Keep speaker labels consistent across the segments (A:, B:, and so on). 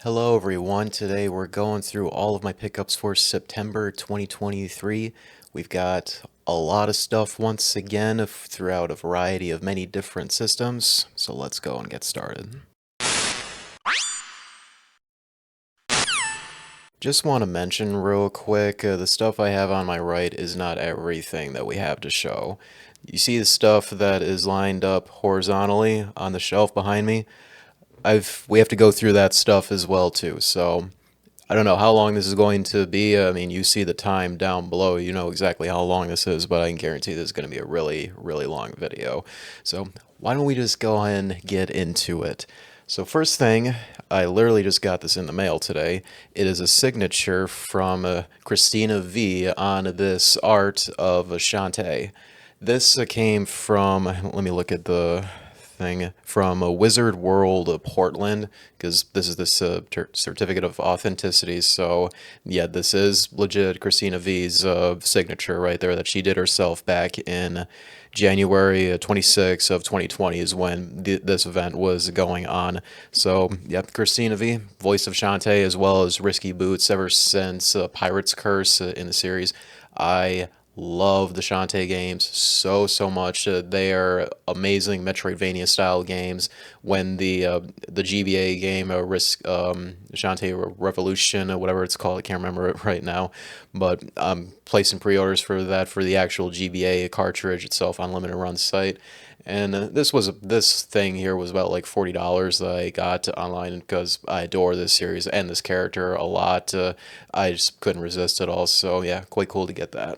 A: Hello everyone, today we're going through all of my pickups for September 2023. We've got a lot of stuff once again throughout a variety of many different systems, so let's go and get started. Just want to mention real quick, the stuff I have on my right is not everything that we have to show. You see the stuff that is lined up horizontally on the shelf behind me? We have to go through that stuff as well too, so I don't know how long this is going to be. I mean, you see the time down below. You know exactly how long this is, but I can guarantee this is going to be a really, really long video. So why don't we just go ahead and get into it? So first thing, I literally just got this in the mail today. It is a signature from Christina V on this art of Shantae. This came from, let me look at the thing, from a Wizard World of Portland, because this is this certificate of authenticity. So yeah, this is legit Christina V's signature right there that she did herself back in January 26th of 2020 is when this event was going on. So yep, Christina V, voice of Shantae, as well as Risky Boots ever since Pirate's Curse in the series. I love the Shantae games so much. They are amazing Metroidvania style games. When the GBA game Shantae Revolution or whatever it's called, I can't remember it right now, but I'm placing pre-orders for that for the actual GBA cartridge itself on limited run site. And this thing here was about like $40 that I got online because I adore this series and this character a lot. I just couldn't resist it all. So yeah, quite cool to get that.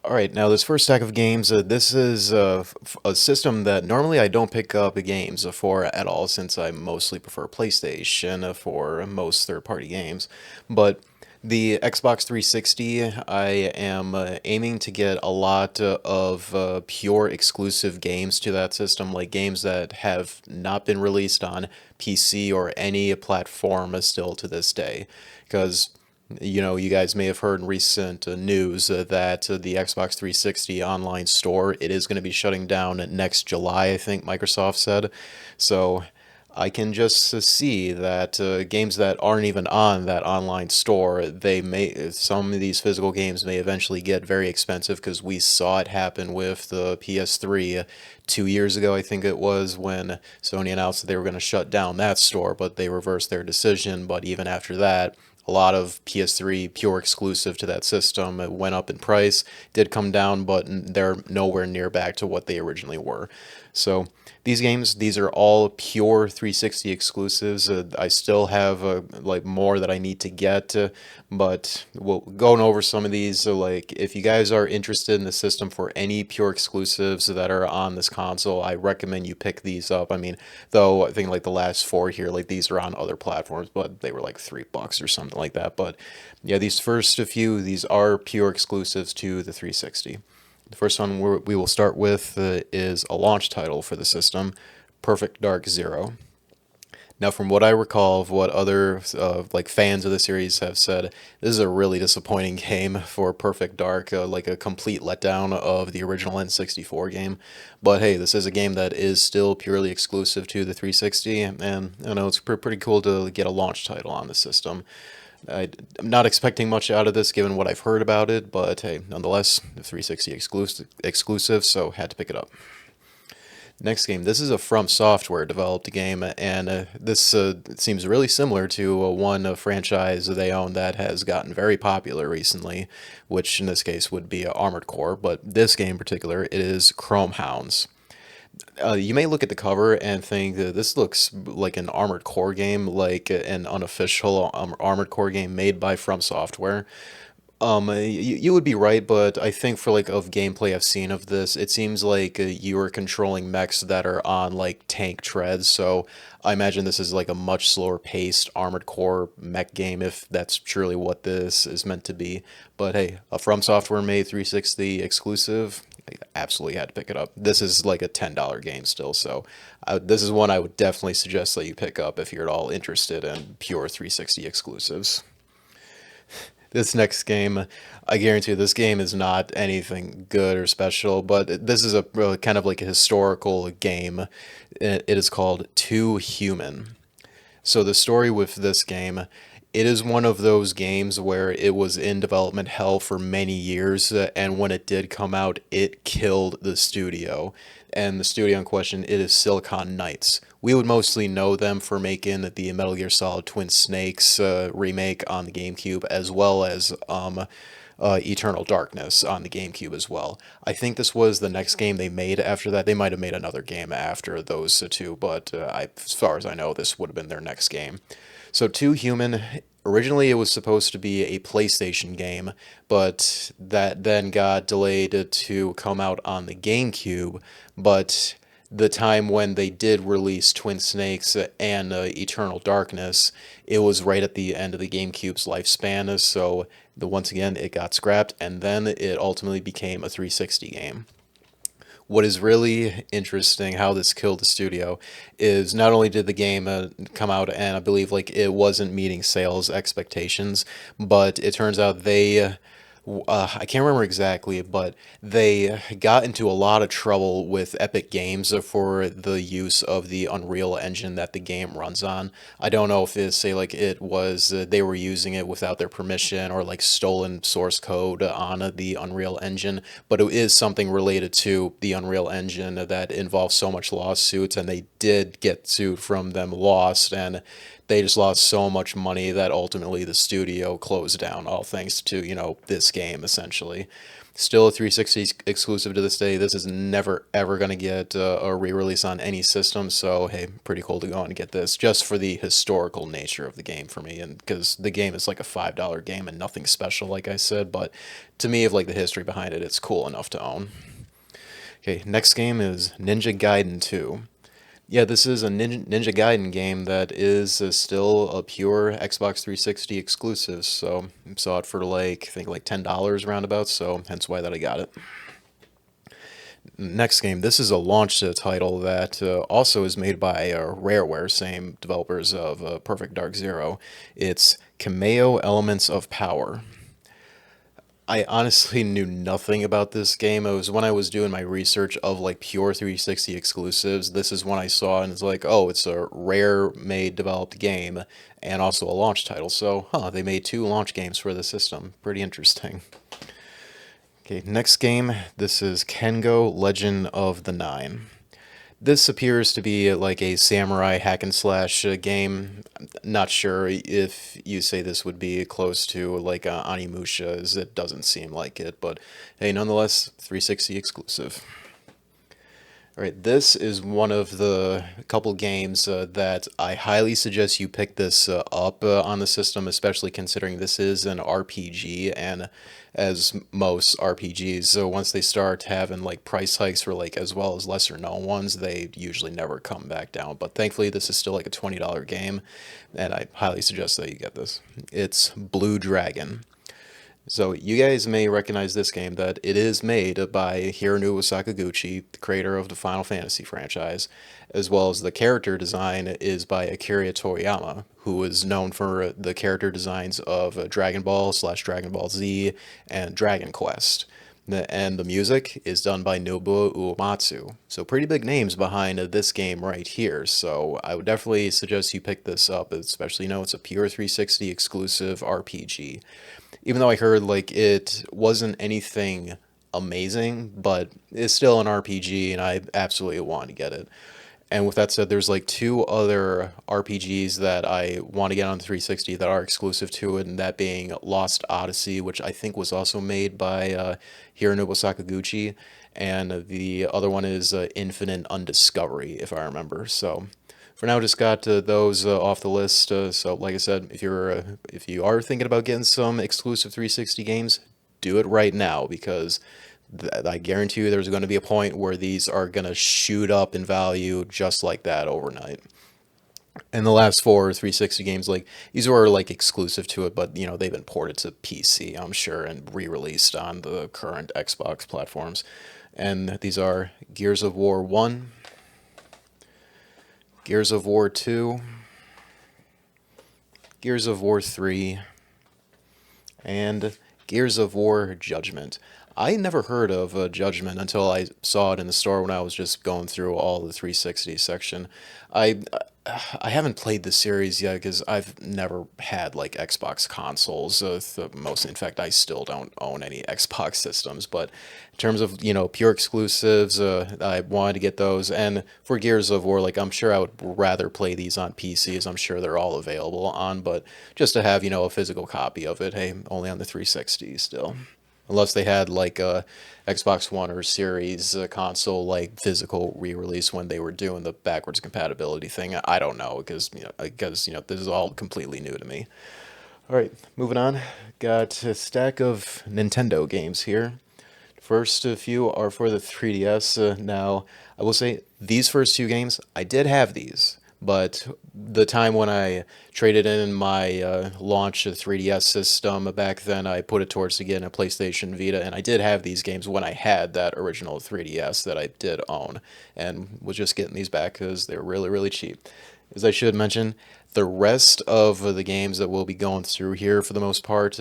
A: All right, now this first stack of games, this is a system that normally I don't pick up games for at all, since I mostly prefer PlayStation for most third-party games. But the Xbox 360, I am aiming to get a lot of pure exclusive games to that system, like games that have not been released on PC or any platform still to this day. Because you guys may have heard in recent news that the Xbox 360 online store, it is going to be shutting down next July, I think Microsoft said. So I can just see that games that aren't even on that online store, some of these physical games may eventually get very expensive, because we saw it happen with the PS3 2 years ago, I think it was, when Sony announced that they were going to shut down that store, but they reversed their decision. But even after that, a lot of PS3 pure exclusive to that system went up in price, did come down, but they're nowhere near back to what they originally were. So these are all pure 360 exclusives. I still have like more that I need to get, but we'll going over some of these. So like, if you guys are interested in the system for any pure exclusives that are on this console, I recommend you pick these up. I mean, though I think like the last four here, like these are on other platforms, but they were like $3 or something like that. But yeah, these first few, these are pure exclusives to the 360. The first one we will start with is a launch title for the system, Perfect Dark Zero. Now, from what I recall of what other like fans of the series have said, this is a really disappointing game for Perfect Dark, like a complete letdown of the original N64 game. But hey, this is a game that is still purely exclusive to the 360, and I know it's pretty cool to get a launch title on the system. I'm not expecting much out of this given what I've heard about it, but hey, nonetheless, the 360 exclusive, so had to pick it up. Next game, this is a FromSoftware developed game, and this seems really similar to one franchise they own that has gotten very popular recently, which in this case would be Armored Core, but this game in particular, it is Chrome Hounds. You may look at the cover and think that this looks like an Armored Core game, like an unofficial Armored Core game made by FromSoftware. You would be right, but I think for like of gameplay I've seen of this, it seems like you are controlling mechs that are on like tank treads. So I imagine this is like a much slower paced Armored Core mech game, if that's truly what this is meant to be. But hey, a From Software made 360 exclusive. I absolutely had to pick it up. This is like a $10 game still, so this is one I would definitely suggest that you pick up if you're at all interested in pure 360 exclusives. This next game, I guarantee you, this game is not anything good or special, but this is a really kind of like a historical game. It is called Too Human. So the story with this game, it is one of those games where it was in development hell for many years, and when it did come out, it killed the studio. And the studio in question, it is Silicon Knights. We would mostly know them for making the Metal Gear Solid Twin Snakes remake on the GameCube, as well as Eternal Darkness on the GameCube as well. I think this was the next game they made after that. They might have made another game after those two, but as far as I know, this would have been their next game. So, Two Human, originally it was supposed to be a PlayStation game, but that then got delayed to come out on the GameCube. But the time when they did release Twin Snakes and Eternal Darkness, it was right at the end of the GameCube's lifespan. So once again, it got scrapped, and then it ultimately became a 360 game. What is really interesting, how this killed the studio, is not only did the game come out and I believe like it wasn't meeting sales expectations, but it turns out they I can't remember exactly, but they got into a lot of trouble with Epic Games for the use of the Unreal Engine that the game runs on. I don't know if it's say like it was they were using it without their permission or like stolen source code on the Unreal Engine, but it is something related to the Unreal Engine that involves so much lawsuits, and they did get sued from them, lost, and they just lost so much money that ultimately the studio closed down, all thanks to, this game, essentially. Still a 360 exclusive to this day. This is never, ever going to get a re-release on any system, so, hey, pretty cool to go and get this, just for the historical nature of the game for me, and because the game is like a $5 game and nothing special, like I said, but to me, of like the history behind it, it's cool enough to own. Okay, next game is Ninja Gaiden 2. Yeah, this is a Ninja Gaiden game that is still a pure Xbox 360 exclusive. So I saw it for like I think like $10 roundabout. So hence why that I got it. Next game, this is a launch title that also is made by Rareware, same developers of Perfect Dark Zero. It's Kameo Elements of Power. I honestly knew nothing about this game. It was when I was doing my research of like pure 360 exclusives. This is when I saw it and it's like, oh, it's a rare made developed game and also a launch title. So, they made two launch games for the system. Pretty interesting. Okay, next game. This is Kengo Legend of the Nine. This appears to be like a samurai hack and slash game. Not sure if you say this would be close to like Animusha, as it doesn't seem like it, but hey, nonetheless, 360 exclusive. All right, this is one of the couple games that I highly suggest you pick this up on the system, especially considering this is an RPG, and as most RPGs, so once they start having like price hikes for like as well as lesser known ones, they usually never come back down. But thankfully, this is still like a $20 game, and I highly suggest that you get this. It's Blue Dragon. So you guys may recognize this game, that it is made by Hironobu Sakaguchi, the creator of the Final Fantasy franchise, as well as the character design is by Akira Toriyama, who is known for the character designs of Dragon Ball slash Dragon Ball Z and Dragon Quest. And the music is done by Nobuo Uematsu. So pretty big names behind this game right here. So I would definitely suggest you pick this up, especially it's a pure 360 exclusive RPG. Even though I heard like it wasn't anything amazing, but it's still an RPG and I absolutely want to get it. And with that said, there's like two other RPGs that I want to get on 360 that are exclusive to it, and that being Lost Odyssey, which I think was also made by Hironobu Sakaguchi, and the other one is Infinite Undiscovery, if I remember. So for now, just got those off the list. So like I said, if you are thinking about getting some exclusive 360 games, do it right now, because I guarantee you there's going to be a point where these are going to shoot up in value just like that overnight. And the last four 360 games, like these were like exclusive to it, but they've been ported to PC, I'm sure, and re-released on the current Xbox platforms. And these are Gears of War 1, Gears of War 2, Gears of War 3, and Gears of War Judgment. I never heard of Judgment until I saw it in the store when I was just going through all the 360 section. I I haven't played the series yet because I've never had like Xbox consoles. Most, in fact, I still don't own any Xbox systems. But in terms of pure exclusives, I wanted to get those. And for Gears of War, like I'm sure I would rather play these on PC, as I'm sure they're all available on. But just to have a physical copy of it, hey, only on the 360 still. Unless they had like a Xbox One or Series console like physical re-release when they were doing the backwards compatibility thing. I don't know because this is all completely new to me. All right, moving on. Got a stack of Nintendo games here. First few are for the 3DS. Now, I will say these first two games, I did have these, but the time when I traded in my launch 3DS system back then, I put it towards to getting a PlayStation Vita, and I did have these games when I had that original 3DS that I did own, and was just getting these back because they were really, really cheap. As I should mention, the rest of the games that we'll be going through here, for the most part,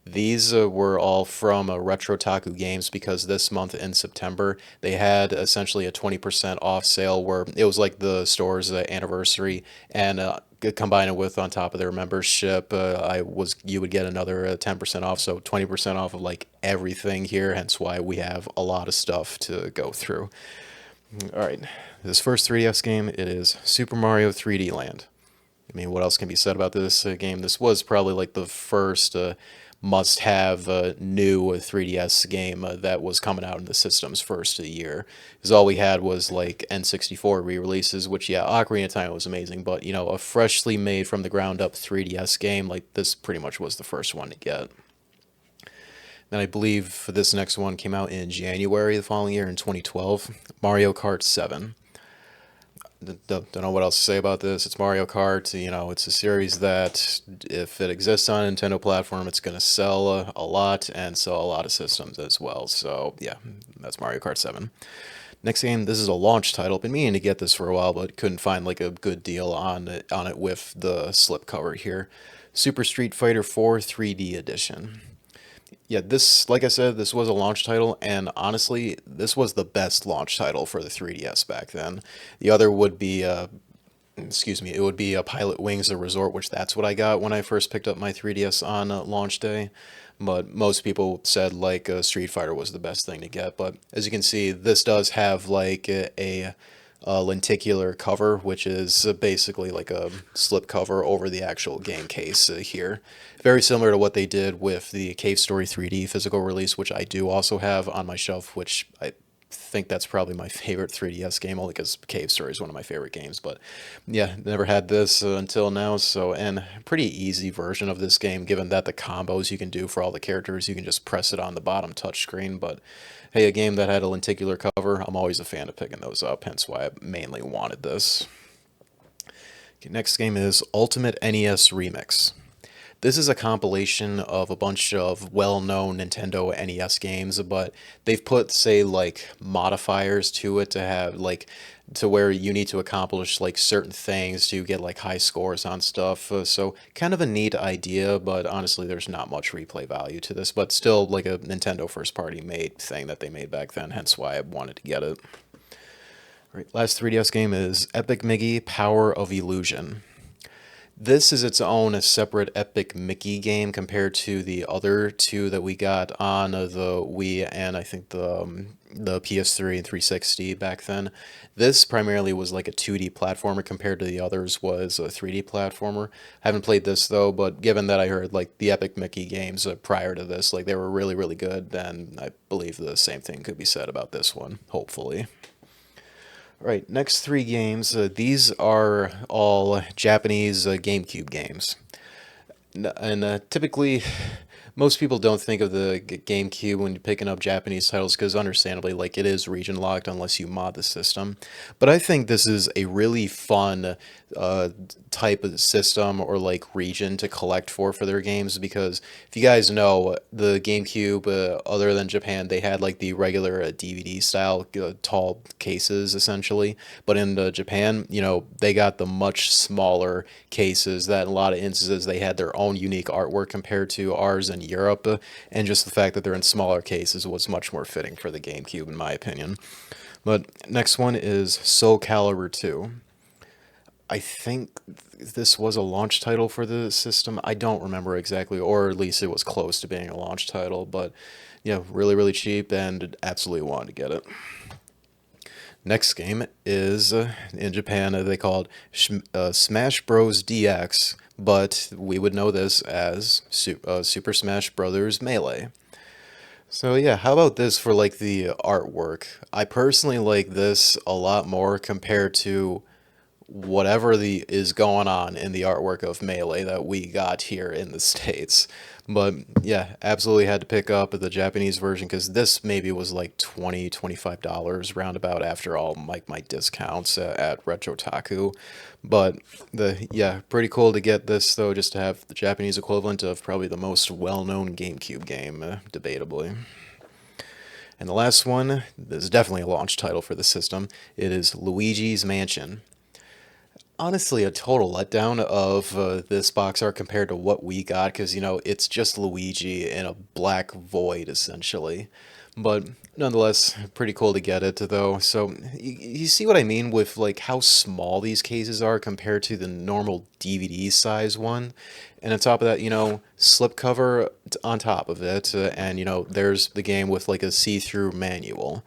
A: these were all from Retro Taku Games because this month in September they had essentially a 20% off sale where it was like the store's anniversary, and combine it with on top of their membership, you would get another 10% off, so 20% off of like everything here. Hence why we have a lot of stuff to go through. All right, this first 3DS game, it is Super Mario 3D Land. I mean, what else can be said about this game? This was probably like the first must-have new 3DS game that was coming out in the system's first year. Because all we had was like N64 re-releases, which, yeah, Ocarina of Time was amazing, but, a freshly made from the ground up 3DS game, like this pretty much was the first one to get. Then I believe this next one came out in January the following year in 2012, Mario Kart 7. Don't know what else to say about this. It's Mario Kart. It's a series that, if it exists on a Nintendo platform, it's going to sell a lot and sell a lot of systems as well. So, yeah, that's Mario Kart 7. Next game, this is a launch title. Been meaning to get this for a while, but couldn't find like a good deal on it with the slipcover here. Super Street Fighter 4 3D Edition. Yeah, this, like I said, this was a launch title, and honestly, this was the best launch title for the 3DS back then. The other would be, it would be a Pilot Wings The Resort, which that's what I got when I first picked up my 3DS on launch day. But most people said like Street Fighter was the best thing to get. But as you can see, this does have like a lenticular cover, which is basically like a slip cover over the actual game case here. Very similar to what they did with the Cave Story 3D physical release, which I do also have on my shelf, which I think that's probably my favorite 3DS game, only because Cave Story is one of my favorite games. But yeah, never had this until now, so, and pretty easy version of this game, given that the combos you can do for all the characters, you can just press it on the bottom touchscreen. But hey, a game that had a lenticular cover, I'm always a fan of picking those up, hence why I mainly wanted this. Okay, next game is Ultimate NES Remix. This is a compilation of a bunch of well-known Nintendo NES games, but they've put, say, like, modifiers to it to have, like, to where you need to accomplish, like, certain things to get, like, high scores on stuff. So, kind of a neat idea, but honestly, there's not much replay value to this, but still, like, a Nintendo first-party made thing that they made back then, hence why I wanted to get it. All right, last 3DS game is Epic Mickey Power of Illusion. This is its own separate Epic Mickey game compared to the other two that we got on the Wii and I think the PS3 and 360 back then. This primarily was like a 2D platformer compared to the others was a 3D platformer. I haven't played this though, but given that I heard like the Epic Mickey games prior to this, like they were really, really good, then I believe the same thing could be said about this one, hopefully. All right, next three games. These are all Japanese GameCube games. And typically, most people don't think of the GameCube when you're picking up Japanese titles because, understandably, like it is region locked unless you mod the system. But I think this is a really fun type of system or like region to collect for their games because if you guys know the GameCube, other than Japan, they had like the regular DVD style tall cases essentially. But in Japan, they got the much smaller cases that in a lot of instances they had their own unique artwork compared to ours and Europe, and just the fact that they're in smaller cases was much more fitting for the GameCube, in my opinion. But next one is Soul Calibur 2. I think this was a launch title for the system. I don't remember exactly, or at least it was close to being a launch title, but yeah, really, really cheap and absolutely wanted to get it. Next game is, in Japan, they call it Smash Bros. DX, but we would know this as Super Smash Bros. Melee. So yeah, how about this for like the artwork? I personally like this a lot more compared to whatever the is going on in the artwork of Melee that we got here in the States. But yeah, absolutely had to pick up the Japanese version because this maybe was like $20-$25 roundabout after all my discounts at Retro Taku. But yeah, pretty cool to get this though, just to have the Japanese equivalent of probably the most well-known GameCube game, debatably. And the last one, this is definitely a launch title for the system. It is Luigi's Mansion. Honestly, a total letdown of this box art compared to what we got, because, you know, it's just Luigi in a black void, essentially. But nonetheless, pretty cool to get it, though. So, you see what I mean with, like, how small these cases are compared to the normal DVD size one? And on top of that, you know, slipcover on top of it, and, you know, there's the game with, like, a see-through manual.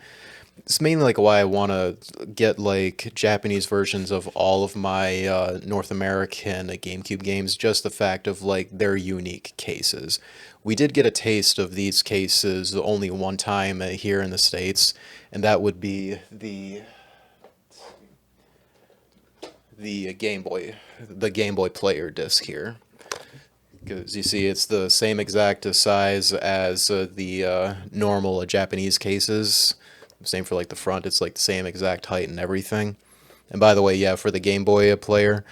A: It's mainly like why I want to get like Japanese versions of all of my North American GameCube games, just the fact of like their unique cases. We did get a taste of these cases only one time here in the States, and that would be the Game Boy Player disc here. Because you see, it's the same exact size as the normal Japanese cases. Same for like the front, it's like the same exact height and everything. And by the way, yeah, for the Game Boy player,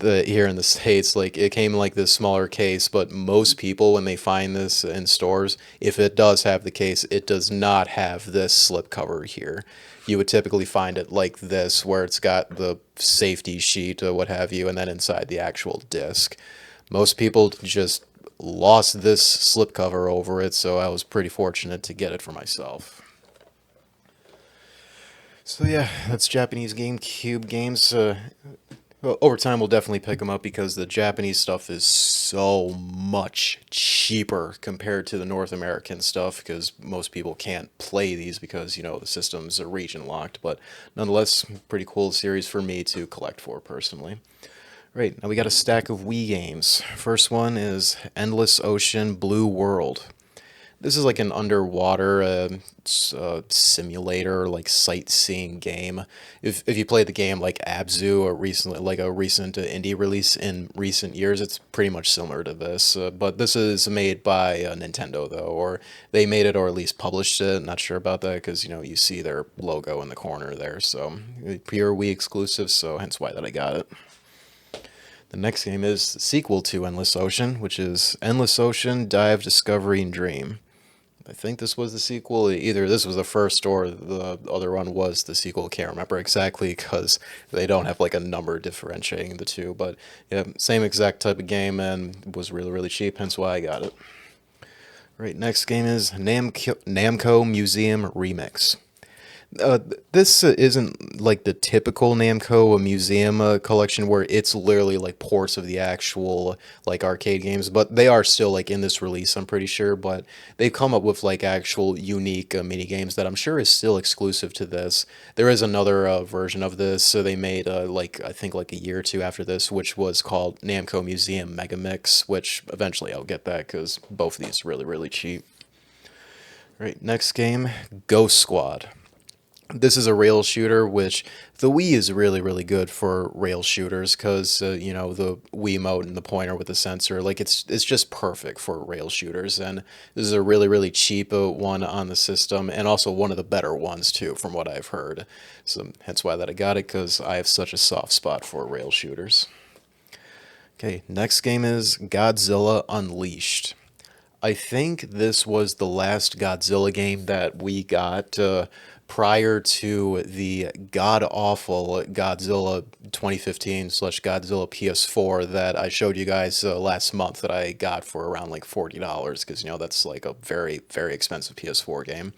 A: here in the States, like it came in like this smaller case, but most people when they find this in stores, if it does have the case, it does not have this slip cover here. You would typically find it like this, where it's got the safety sheet or what have you, and then inside the actual disc. Most people just lost this slipcover over it, so I was pretty fortunate to get it for myself. So yeah, that's Japanese GameCube games. Well, over time, we'll definitely pick them up because the Japanese stuff is so much cheaper compared to the North American stuff because most people can't play these because, you know, the systems are region locked. But nonetheless, pretty cool series for me to collect for personally. Right, now we got a stack of Wii games. First one is Endless Ocean Blue World. This is like an underwater simulator, like sightseeing game. If you played the game like Abzu, or recently like a recent indie release in recent years, it's pretty much similar to this. But this is made by Nintendo though, or they made it or at least published it. Not sure about that because you know you see their logo in the corner there. So pure Wii exclusive, so hence why that I got it. The next game is the sequel to Endless Ocean, which is Endless Ocean Dive, Discovery, and Dream. I think this was the sequel. Either this was the first or the other one was the sequel. I can't remember exactly because they don't have like a number differentiating the two. But yeah, same exact type of game and was really, really cheap, hence why I got it. Right, next game is Namco Museum Remix. This isn't like the typical Namco museum collection where it's literally like ports of the actual like arcade games, but they are still like in this release, I'm pretty sure. But they've come up with like actual unique mini games that I'm sure is still exclusive to this. There is another version of this, so they made like I think like a year or two after this, which was called Namco Museum Mega Mix, which eventually I'll get that because both of these are really, really cheap. Right, next game, Ghost Squad. This is a rail shooter, which the Wii is really, really good for rail shooters because, you know, the Wiimote and the pointer with the sensor, like it's just perfect for rail shooters. And this is a really, really cheap one on the system and also one of the better ones, too, from what I've heard. So hence why that I got it because I have such a soft spot for rail shooters. Okay, next game is Godzilla Unleashed. I think this was the last Godzilla game that we got prior to the god-awful Godzilla 2015/Godzilla PS4 that I showed you guys last month that I got for around like $40, because you know that's like a very, very expensive PS4 game.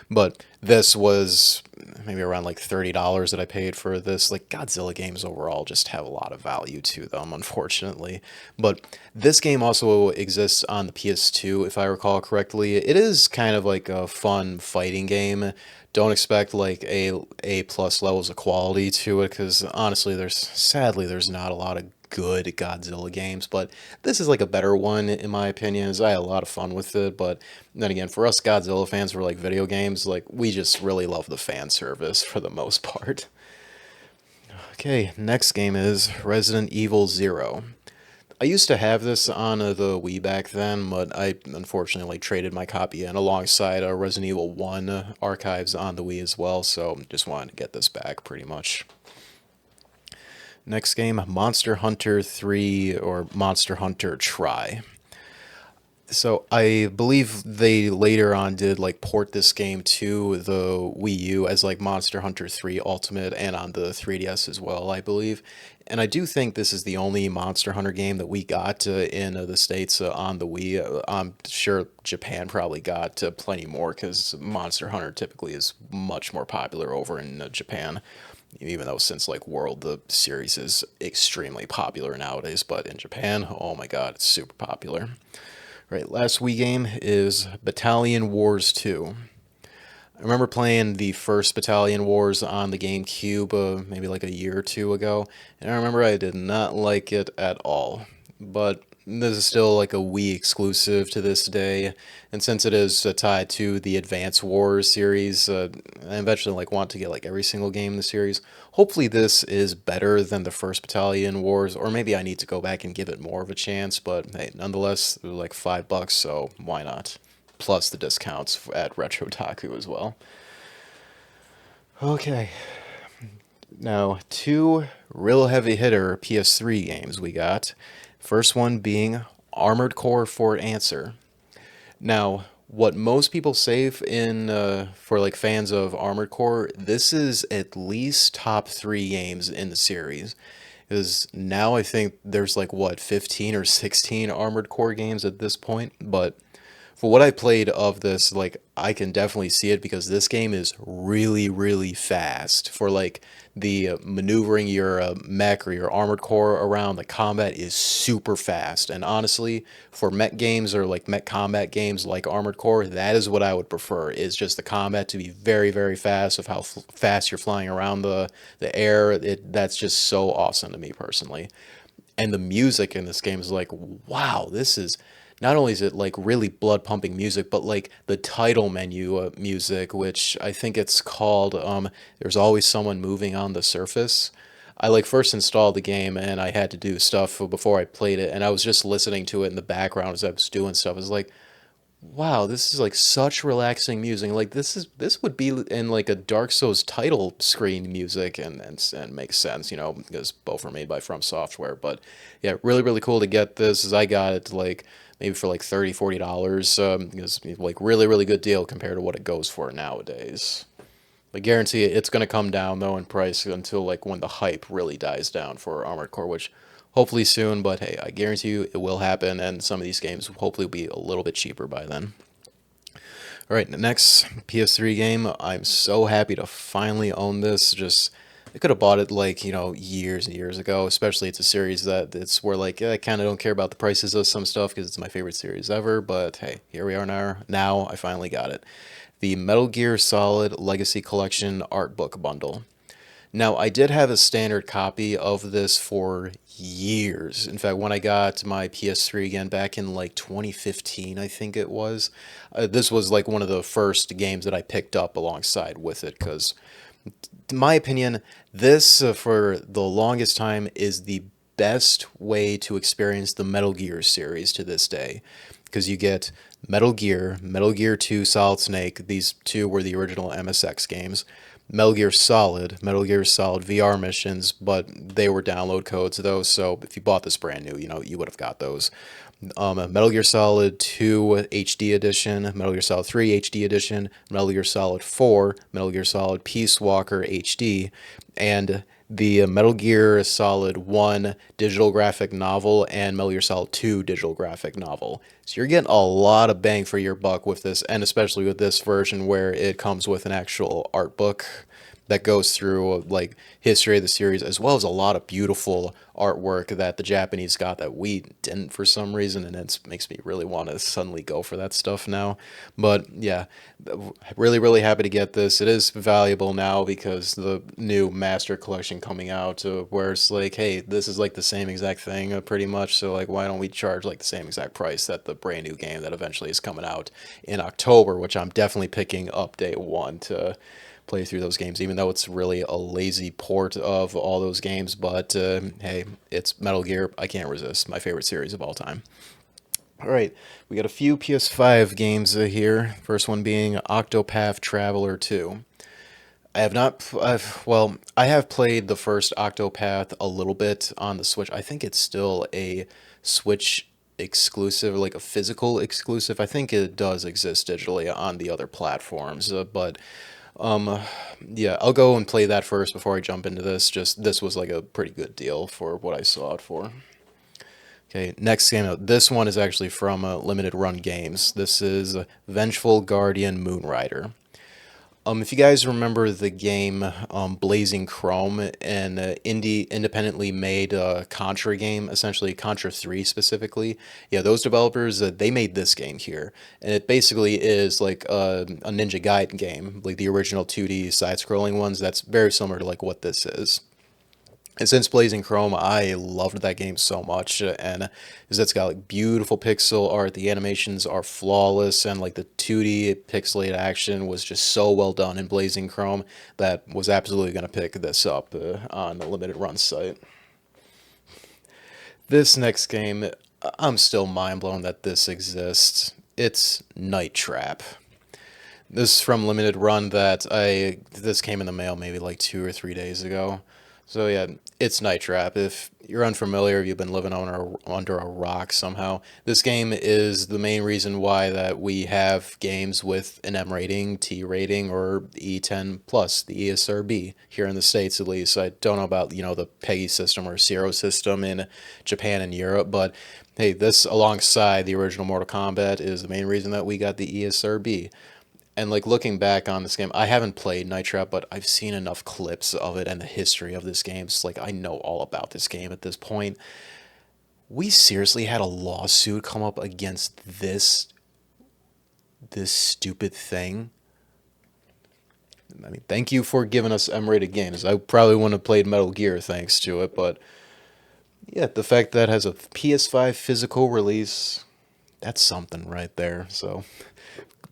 A: But this was maybe around like $30 that I paid for this. Like, Godzilla games overall just have a lot of value to them, unfortunately. But this game also exists on the PS2, if I recall correctly. It is kind of like a fun fighting game. Don't expect like A plus levels of quality to it, because honestly, there's not a lot of good Godzilla games, but this is like a better one in my opinion. As I had a lot of fun with it, but then again, for us Godzilla fans for like video games, like we just really love the fan service for the most part. Okay, next game is Resident Evil Zero. I used to have this on the Wii back then, but I unfortunately like traded my copy in alongside Resident Evil 1 archives on the Wii as well, so just wanted to get this back pretty much. Next game, Monster Hunter 3 or Monster Hunter Try. So I believe they later on did like port this game to the Wii U as like Monster Hunter 3 Ultimate and on the 3DS as well, I believe. And I do think this is the only Monster Hunter game that we got in the States on the Wii. I'm sure Japan probably got plenty more because Monster Hunter typically is much more popular over in Japan. Even though since like World, the series is extremely popular nowadays, but in Japan, oh my god, it's super popular. Right, last Wii game is Battalion Wars 2. I remember playing the first Battalion Wars on the GameCube maybe like a year or two ago, and I remember I did not like it at all. But this is still like a Wii exclusive to this day, and since it is tied to the Advance Wars series, I eventually like want to get like every single game in the series. Hopefully this is better than the first Battalion Wars, or maybe I need to go back and give it more of a chance, but hey, nonetheless, they're like $5, so why not? Plus the discounts at Retro Taku as well. Okay, now two real heavy hitter PS3 games we got. First one being Armored Core for Answer. Now, what most people say for like fans of Armored Core, this is at least top 3 games in the series. Because now I think there's like what 15 or 16 Armored Core games at this point, but for what I played of this, like I can definitely see it because this game is really, really fast. For like the maneuvering your mech or your armored core around, the combat is super fast. And honestly, for mech games or like mech combat games like Armored Core, that is what I would prefer. Is just the combat to be very, very fast. Of how fast you're flying around the air. That's just so awesome to me personally. And the music in this game is like, wow, this is not only is it like really blood pumping music, but like the title menu music, which I think it's called There's Always Someone Moving on the Surface. I like first installed the game and I had to do stuff before I played it, and I was just listening to it in the background as I was doing stuff. I was like, wow, this is like such relaxing music. Like this would be in like a Dark Souls title screen music, and makes sense, you know, because both are made by FromSoftware. But yeah, really, really cool to get this. As I got it like maybe for like $30, $40, because like really, really good deal compared to what it goes for nowadays. I guarantee it's going to come down though in price until like when the hype really dies down for Armored Core, which hopefully soon, but hey, I guarantee you it will happen, and some of these games will hopefully be a little bit cheaper by then. All right, the next PS3 game, I'm so happy to finally own this. Just I could have bought it like, you know, years and years ago, especially it's a series that it's where like I kind of don't care about the prices of some stuff because it's my favorite series ever, but hey, here we are now. Now I finally got it. The Metal Gear Solid Legacy Collection Art Book Bundle. Now, I did have a standard copy of this for years. In fact, when I got my PS3 again back in like 2015, I think it was, this was like one of the first games that I picked up alongside with it because, in my opinion, this for the longest time is the best way to experience the Metal Gear series to this day, because you get Metal Gear, Metal Gear 2 Solid Snake. These two were the original MSX games. Metal Gear Solid VR missions, but they were download codes though, so if you bought this brand new, you would have got those. Metal Gear Solid 2 HD Edition, Metal Gear Solid 3 HD Edition, Metal Gear Solid 4, Metal Gear Solid Peace Walker HD, and the Metal Gear Solid 1 digital graphic novel and Metal Gear Solid 2 digital graphic novel. So you're getting a lot of bang for your buck with this, and especially with this version where it comes with an actual art book that goes through like history of the series, as well as a lot of beautiful artwork that the Japanese got that we didn't for some reason, and it makes me really want to suddenly go for that stuff now. But yeah, really really happy to get this. It is valuable now because the new Master Collection coming out, where it's like, hey, this is like the same exact thing pretty much. So like, why don't we charge like the same exact price that the brand new game that eventually is coming out in October, which I'm definitely picking up day one to play through those games, even though it's really a lazy port of all those games. But hey, it's Metal Gear. I can't resist. My favorite series of all time. All right, we got a few PS5 games here. First one being Octopath Traveler 2. I have not. I have played the first Octopath a little bit on the Switch. I think it's still a Switch exclusive, like a physical exclusive. I think it does exist digitally on the other platforms, but um, yeah, I'll go and play that first before I jump into this. Just this was like a pretty good deal for what I saw it for. Okay, next game out. This one is actually from Limited Run Games. This is Vengeful Guardian Moonrider. If you guys remember the game Blazing Chrome, an independently made Contra game, essentially Contra 3 specifically, yeah, those developers, they made this game here. And it basically is like a Ninja Gaiden game, like the original 2D side-scrolling ones. That's very similar to like what this is. And since Blazing Chrome, I loved that game so much, and is it's got like beautiful pixel art. The animations are flawless, and like the 2D pixelated action was just so well done in Blazing Chrome that was absolutely going to pick this up on the limited run site. This next game, I'm still mind blown that this exists. It's Night Trap. This is from limited run that this came in the mail maybe like 2 or 3 days ago. So yeah, it's Night Trap. If you're unfamiliar, you've been living under a rock somehow. This game is the main reason why that we have games with an M rating, T rating, or E10 plus, the ESRB here in the States at least. I don't know about the PEGI system or Zero system in Japan and Europe, but hey, this alongside the original Mortal Kombat is the main reason that we got the ESRB. And like looking back on this game, I haven't played Night Trap, but I've seen enough clips of it and the history of this game. It's like I know all about this game at this point. We seriously had a lawsuit come up against this stupid thing. I mean, thank you for giving us M-rated games. I probably wouldn't have played Metal Gear thanks to it, but yeah, the fact that it has a PS5 physical release, that's something right there. So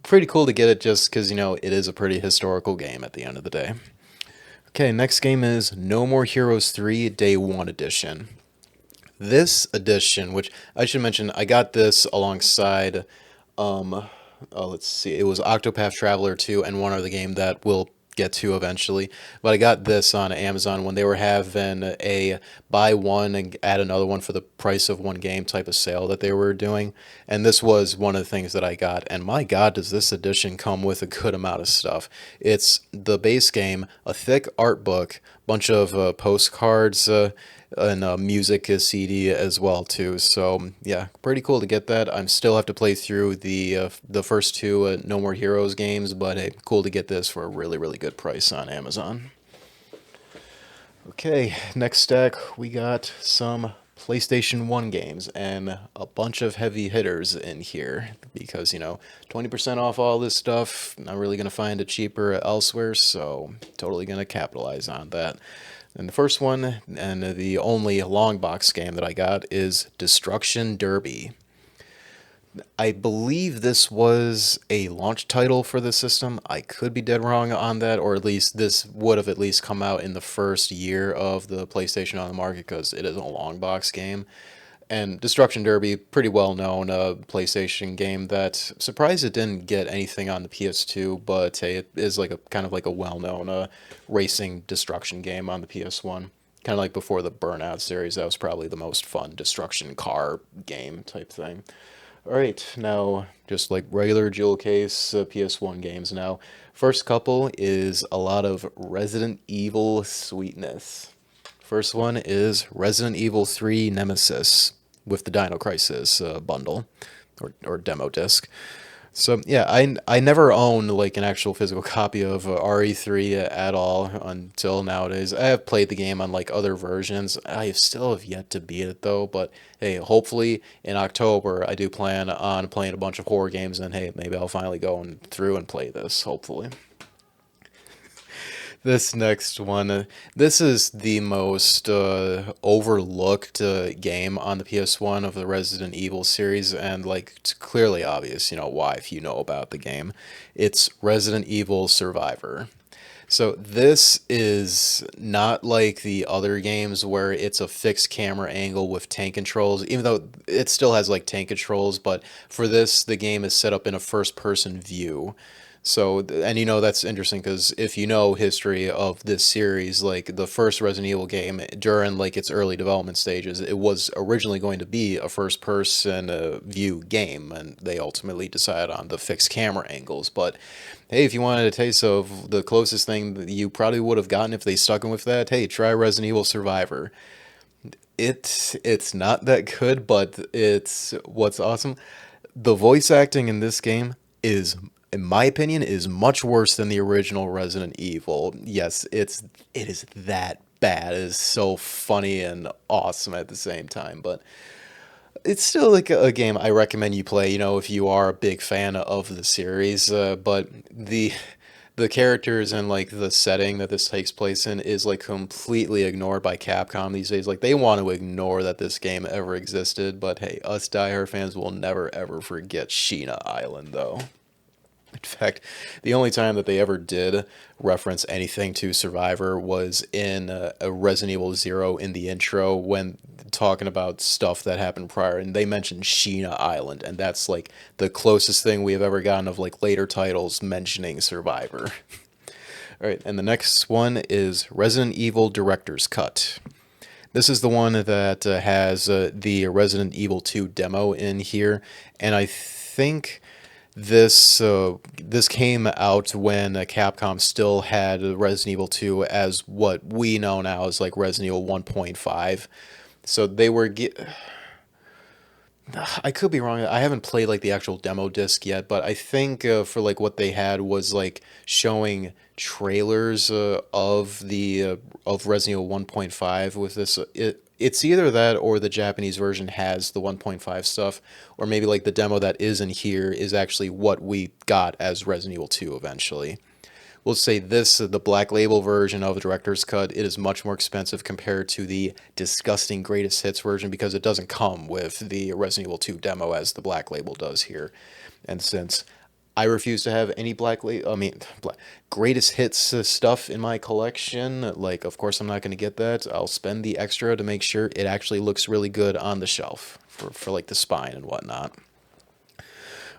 A: pretty cool to get it just because, it is a pretty historical game at the end of the day. Okay, next game is No More Heroes 3 Day 1 Edition. This edition, which I should mention, I got this alongside, let's see, it was Octopath Traveler 2 and one other game that we'll get to eventually. But I got this on Amazon when they were having a buy one and add another one for the price of one game type of sale that they were doing. And this was one of the things that I got. And my God, does this edition come with a good amount of stuff. It's the base game, a thick art book, bunch of postcards, and music CD as well too. So yeah, pretty cool to get that. I still have to play through the first two No More Heroes games, but hey, cool to get this for a really really good price on Amazon. Okay, next stack we got some PlayStation 1 games and a bunch of heavy hitters in here because 20% off all this stuff. Not really gonna find it cheaper elsewhere, so totally gonna capitalize on that. And the first one, and the only long box game that I got, is Destruction Derby. I believe this was a launch title for the system. I could be dead wrong on that, or at least this would have at least come out in the first year of the PlayStation on the market because it is a long box game. And Destruction Derby, pretty well known PlayStation game that surprised it didn't get anything on the PS2, but hey, it is like a kind of like a well known racing destruction game on the PS1. Kind of like before the Burnout series, that was probably the most fun destruction car game type thing. All right, now just like regular jewel case PS1 games now. First couple is a lot of Resident Evil sweetness. First one is Resident Evil 3 Nemesis with the Dino Crisis bundle or demo disc. So yeah, I never owned like an actual physical copy of RE3 at all until nowadays. I have played the game on like other versions. I still have yet to beat it though, but hey, hopefully in October I do plan on playing a bunch of horror games and hey, maybe I'll finally go through and play this, hopefully. This next one, this is the most overlooked game on the PS1 of the Resident Evil series, and like it's clearly obvious, you know why if you know about the game. It's Resident Evil Survivor. So this is not like the other games where it's a fixed camera angle with tank controls, even though it still has like tank controls, but for this, the game is set up in a first person view. So, and you know, that's interesting because if you know history of this series, like the first Resident Evil game during like its early development stages, it was originally going to be a first person view game, and they ultimately decided on the fixed camera angles. But hey, if you wanted a taste of the closest thing that you probably would have gotten if they stuck with that, hey, try Resident Evil Survivor. It's not that good, but it's what's awesome. The voice acting in this game is, in my opinion, is much worse than the original Resident Evil. Yes, it is that bad. It is so funny and awesome at the same time, but it's still like a game I recommend you play, you know, if you are a big fan of the series. But the characters and like the setting that this takes place in is like completely ignored by Capcom these days. Like they want to ignore that this game ever existed, but hey, us diehard fans will never ever forget Sheena Island though. In fact, the only time that they ever did reference anything to Survivor was in a Resident Evil Zero in the intro when talking about stuff that happened prior, and they mentioned Sheena Island, and that's like the closest thing we have ever gotten of like later titles mentioning Survivor. All right, and the next one is Resident Evil Director's Cut. This is the one that has the Resident Evil 2 demo in here, and I think this came out when Capcom still had Resident Evil 2 as what we know now as like Resident Evil 1.5. So they were I could be wrong. I haven't played like the actual demo disc yet, but I think for like what they had was like showing trailers of the of Resident Evil 1.5 with this. It's either that or the Japanese version has the 1.5 stuff, or maybe like the demo that is in here is actually what we got as Resident Evil 2 eventually. We'll say this, the Black Label version of the Director's Cut, it is much more expensive compared to the disgusting Greatest Hits version because it doesn't come with the Resident Evil 2 demo as the Black Label does here. And since I refuse to have any Greatest Hits stuff in my collection, like, of course I'm not going to get that. I'll spend the extra to make sure it actually looks really good on the shelf for like the spine and whatnot.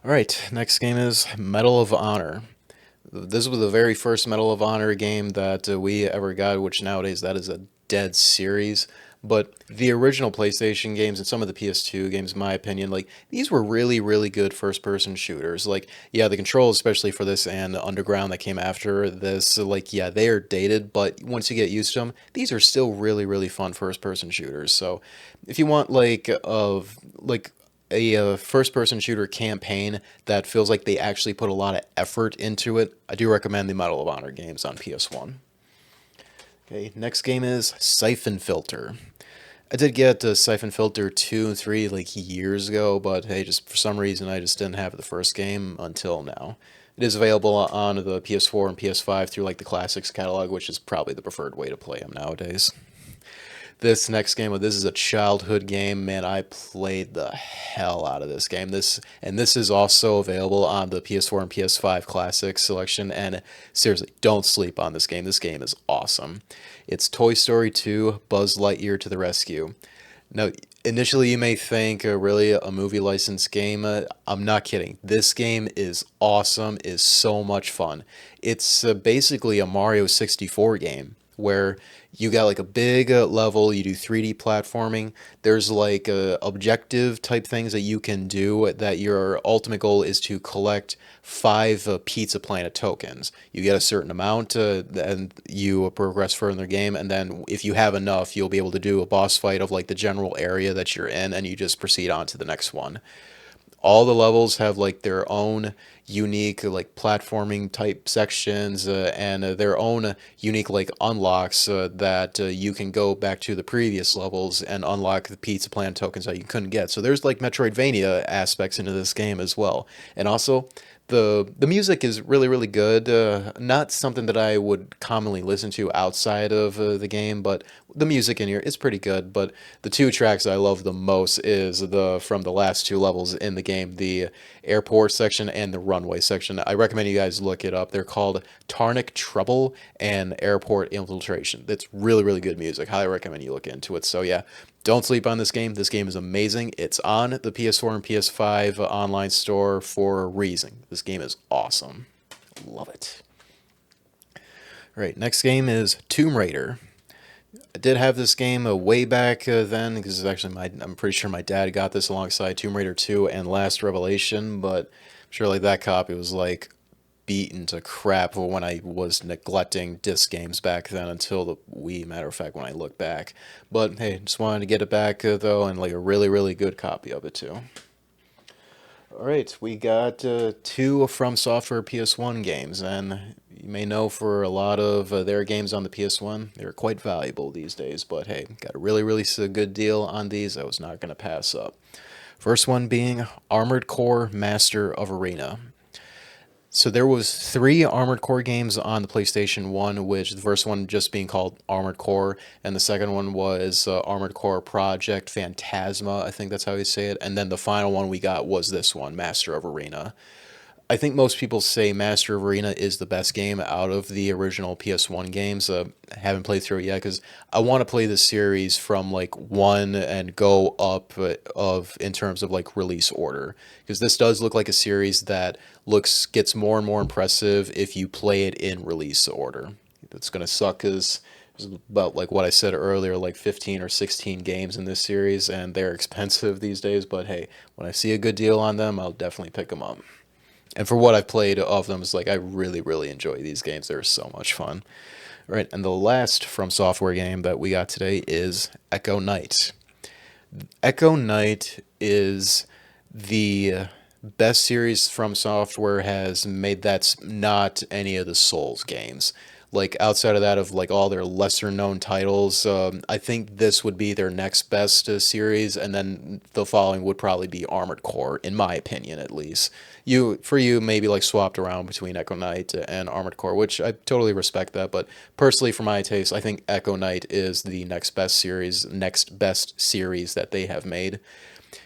A: All right, next game is Medal of Honor. This was the very first Medal of Honor game that we ever got, which nowadays that is a dead series. But the original PlayStation games and some of the PS2 games, in my opinion, like these were really, really good first-person shooters. Like, yeah, the controls, especially for this and Underground that came after this, like, yeah, they are dated, but once you get used to them, these are still really, really fun first-person shooters. So, if you want like a first-person shooter campaign that feels like they actually put a lot of effort into it, I do recommend the Medal of Honor games on PS1. Okay, next game is Siphon Filter. I did get Siphon Filter 2 and 3 like years ago, but hey, just for some reason I just didn't have the first game until now. It is available on the PS4 and PS5 through like the Classics catalog, which is probably the preferred way to play them nowadays. This next game, this is a childhood game. Man, I played the hell out of this game. This is also available on the PS4 and PS5 Classic selection. And seriously, don't sleep on this game. This game is awesome. It's Toy Story 2: Buzz Lightyear to the Rescue. Now, Initially, you may think really a movie license game. I'm not kidding. This game is awesome, is so much fun. It's basically a Mario 64 game where you got like a big level, you do 3D platforming. There's like objective type things that you can do that your ultimate goal is to collect five Pizza Planet tokens. You get a certain amount, and you progress further in the game, and then if you have enough, you'll be able to do a boss fight of like the general area that you're in, and you just proceed on to the next one. All the levels have like their own unique like platforming type sections, and their own unique like unlocks that you can go back to the previous levels and unlock the pizza plant tokens that you couldn't get. So there's like Metroidvania aspects into this game as well. And also the music is really really good. Not something that I would commonly listen to outside of the game, but the music in here is pretty good. But the two tracks I love the most is the from the last two levels in the game, the airport section and the runway section. I recommend you guys look it up. They're called Tarnic Trouble and Airport Infiltration. It's really really good music. Highly recommend you look into it. So yeah, don't sleep on this game. This game is amazing. It's on the PS4 and PS5 online store for a reason. This game is awesome. Love it. All right, next game is Tomb Raider. I did have this game way back then because actually I'm pretty sure my dad got this alongside Tomb Raider 2 and Last Revelation, but I'm sure like that copy was like beaten to crap when I was neglecting disc games back then until the Wii, matter of fact, when I look back. But hey, just wanted to get it back though, and like a really, really good copy of it too. All right, we got two FromSoftware PS1 games, and you may know for a lot of their games on the PS1, they're quite valuable these days, but hey, got a really, really good deal on these I was not going to pass up. First one being Armored Core Master of Arena. So there was three Armored Core games on the PlayStation 1, which the first one just being called Armored Core, and the second one was Armored Core Project Phantasma, I think that's how you say it, and then the final one we got was this one, Master of Arena. I think most people say Master of Arena is the best game out of the original PS1 games. I haven't played through it yet because I want to play this series from like one and go up of in terms of like release order, because this does look like a series that looks gets more and more impressive if you play it in release order. It's gonna suck because there's about like what I said earlier, like 15 or 16 games in this series, and they're expensive these days. But hey, when I see a good deal on them, I'll definitely pick them up. And for what I've played of them, it's like I really, really enjoy these games. They're so much fun. All right, and the last From Software game that we got today is Echo Knight. Echo Knight is the best series From Software has made that's not any of the Souls games. Like outside of that, of like all their lesser known titles, I think this would be their next best series, and then the following would probably be Armored Core, in my opinion, at least. For you, maybe like swapped around between Echo Knight and Armored Core, which I totally respect that. But personally, for my taste, I think Echo Knight is the next best series that they have made.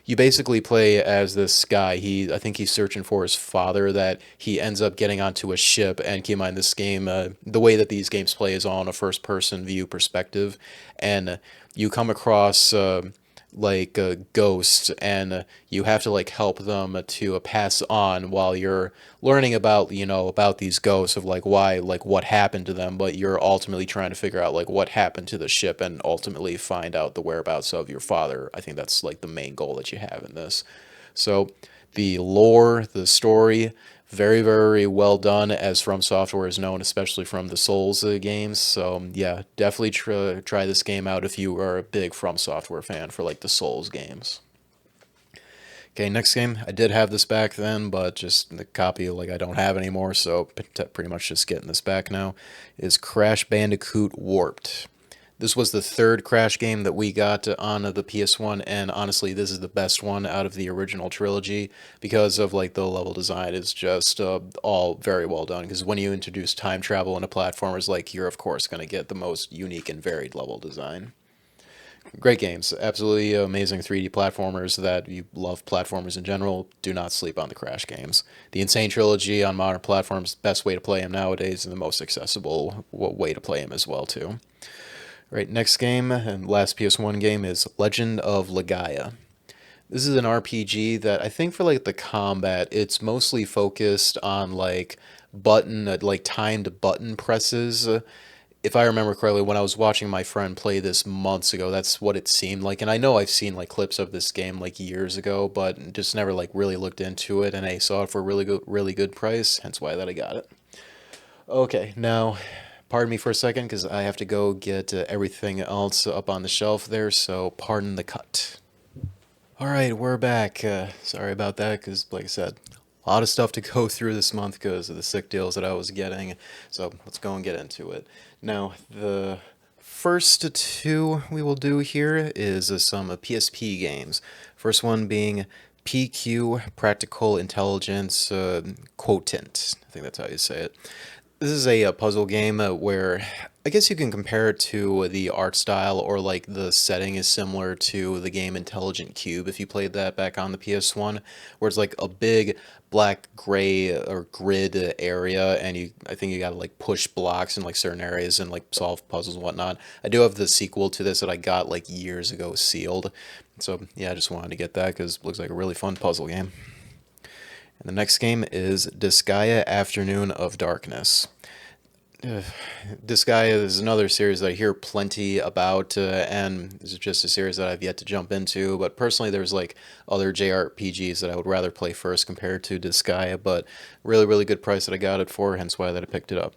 A: You basically play as this guy. I think he's searching for his father. That he ends up getting onto a ship. And keep in mind, this game, the way that these games play is all on a first-person view perspective, and you come across like ghosts, and you have to like help them to pass on while you're learning about about these ghosts of like why like what happened to them, but you're ultimately trying to figure out like what happened to the ship and ultimately find out the whereabouts of your father. I think that's like the main goal that you have in this. So the lore, the story, very, very well done, as From Software is known, especially from the Souls games. So yeah, definitely try this game out if you are a big From Software fan for like the Souls games. Okay, next game. I did have this back then, but just the copy like I don't have anymore, so pretty much just getting this back now, is Crash Bandicoot Warped. This was the third Crash game that we got on the PS1, and honestly, this is the best one out of the original trilogy because of like the level design is just all very well done. Because when you introduce time travel into platformers, like you're of course going to get the most unique and varied level design. Great games, absolutely amazing 3D platformers. That you love platformers in general, do not sleep on the Crash games. The Insane Trilogy on modern platforms, best way to play them nowadays, and the most accessible way to play them as well too. Right, next game and last PS1 game is Legend of Legaia. This is an RPG that I think for like the combat, it's mostly focused on like like timed button presses. If I remember correctly, when I was watching my friend play this months ago, that's what it seemed like. And I know I've seen like clips of this game like years ago, but just never like really looked into it. And I saw it for a really good price, hence why that I got it. Okay, now, pardon me for a second because I have to go get everything else up on the shelf there. So pardon the cut. All right, we're back. Sorry about that, because like I said, a lot of stuff to go through this month because of the sick deals that I was getting. So let's go and get into it. Now, the first two we will do here is some PSP games. First one being PQ, Practical Intelligence Quotient. I think that's how you say it. This is a puzzle game where I guess you can compare it to the art style, or like the setting is similar to the game Intelligent Cube if you played that back on the PS1, where it's like a big black gray or grid area, and I think you gotta like push blocks in like certain areas and like solve puzzles and whatnot. I do have the sequel to this that I got like years ago sealed, so yeah, I just wanted to get that because it looks like a really fun puzzle game. And the next game is Disgaea Afternoon of Darkness. Disgaea is another series that I hear plenty about, and it's just a series that I've yet to jump into. But personally, there's like other JRPGs that I would rather play first compared to Disgaea, but really good price that I got it for, hence why that I picked it up.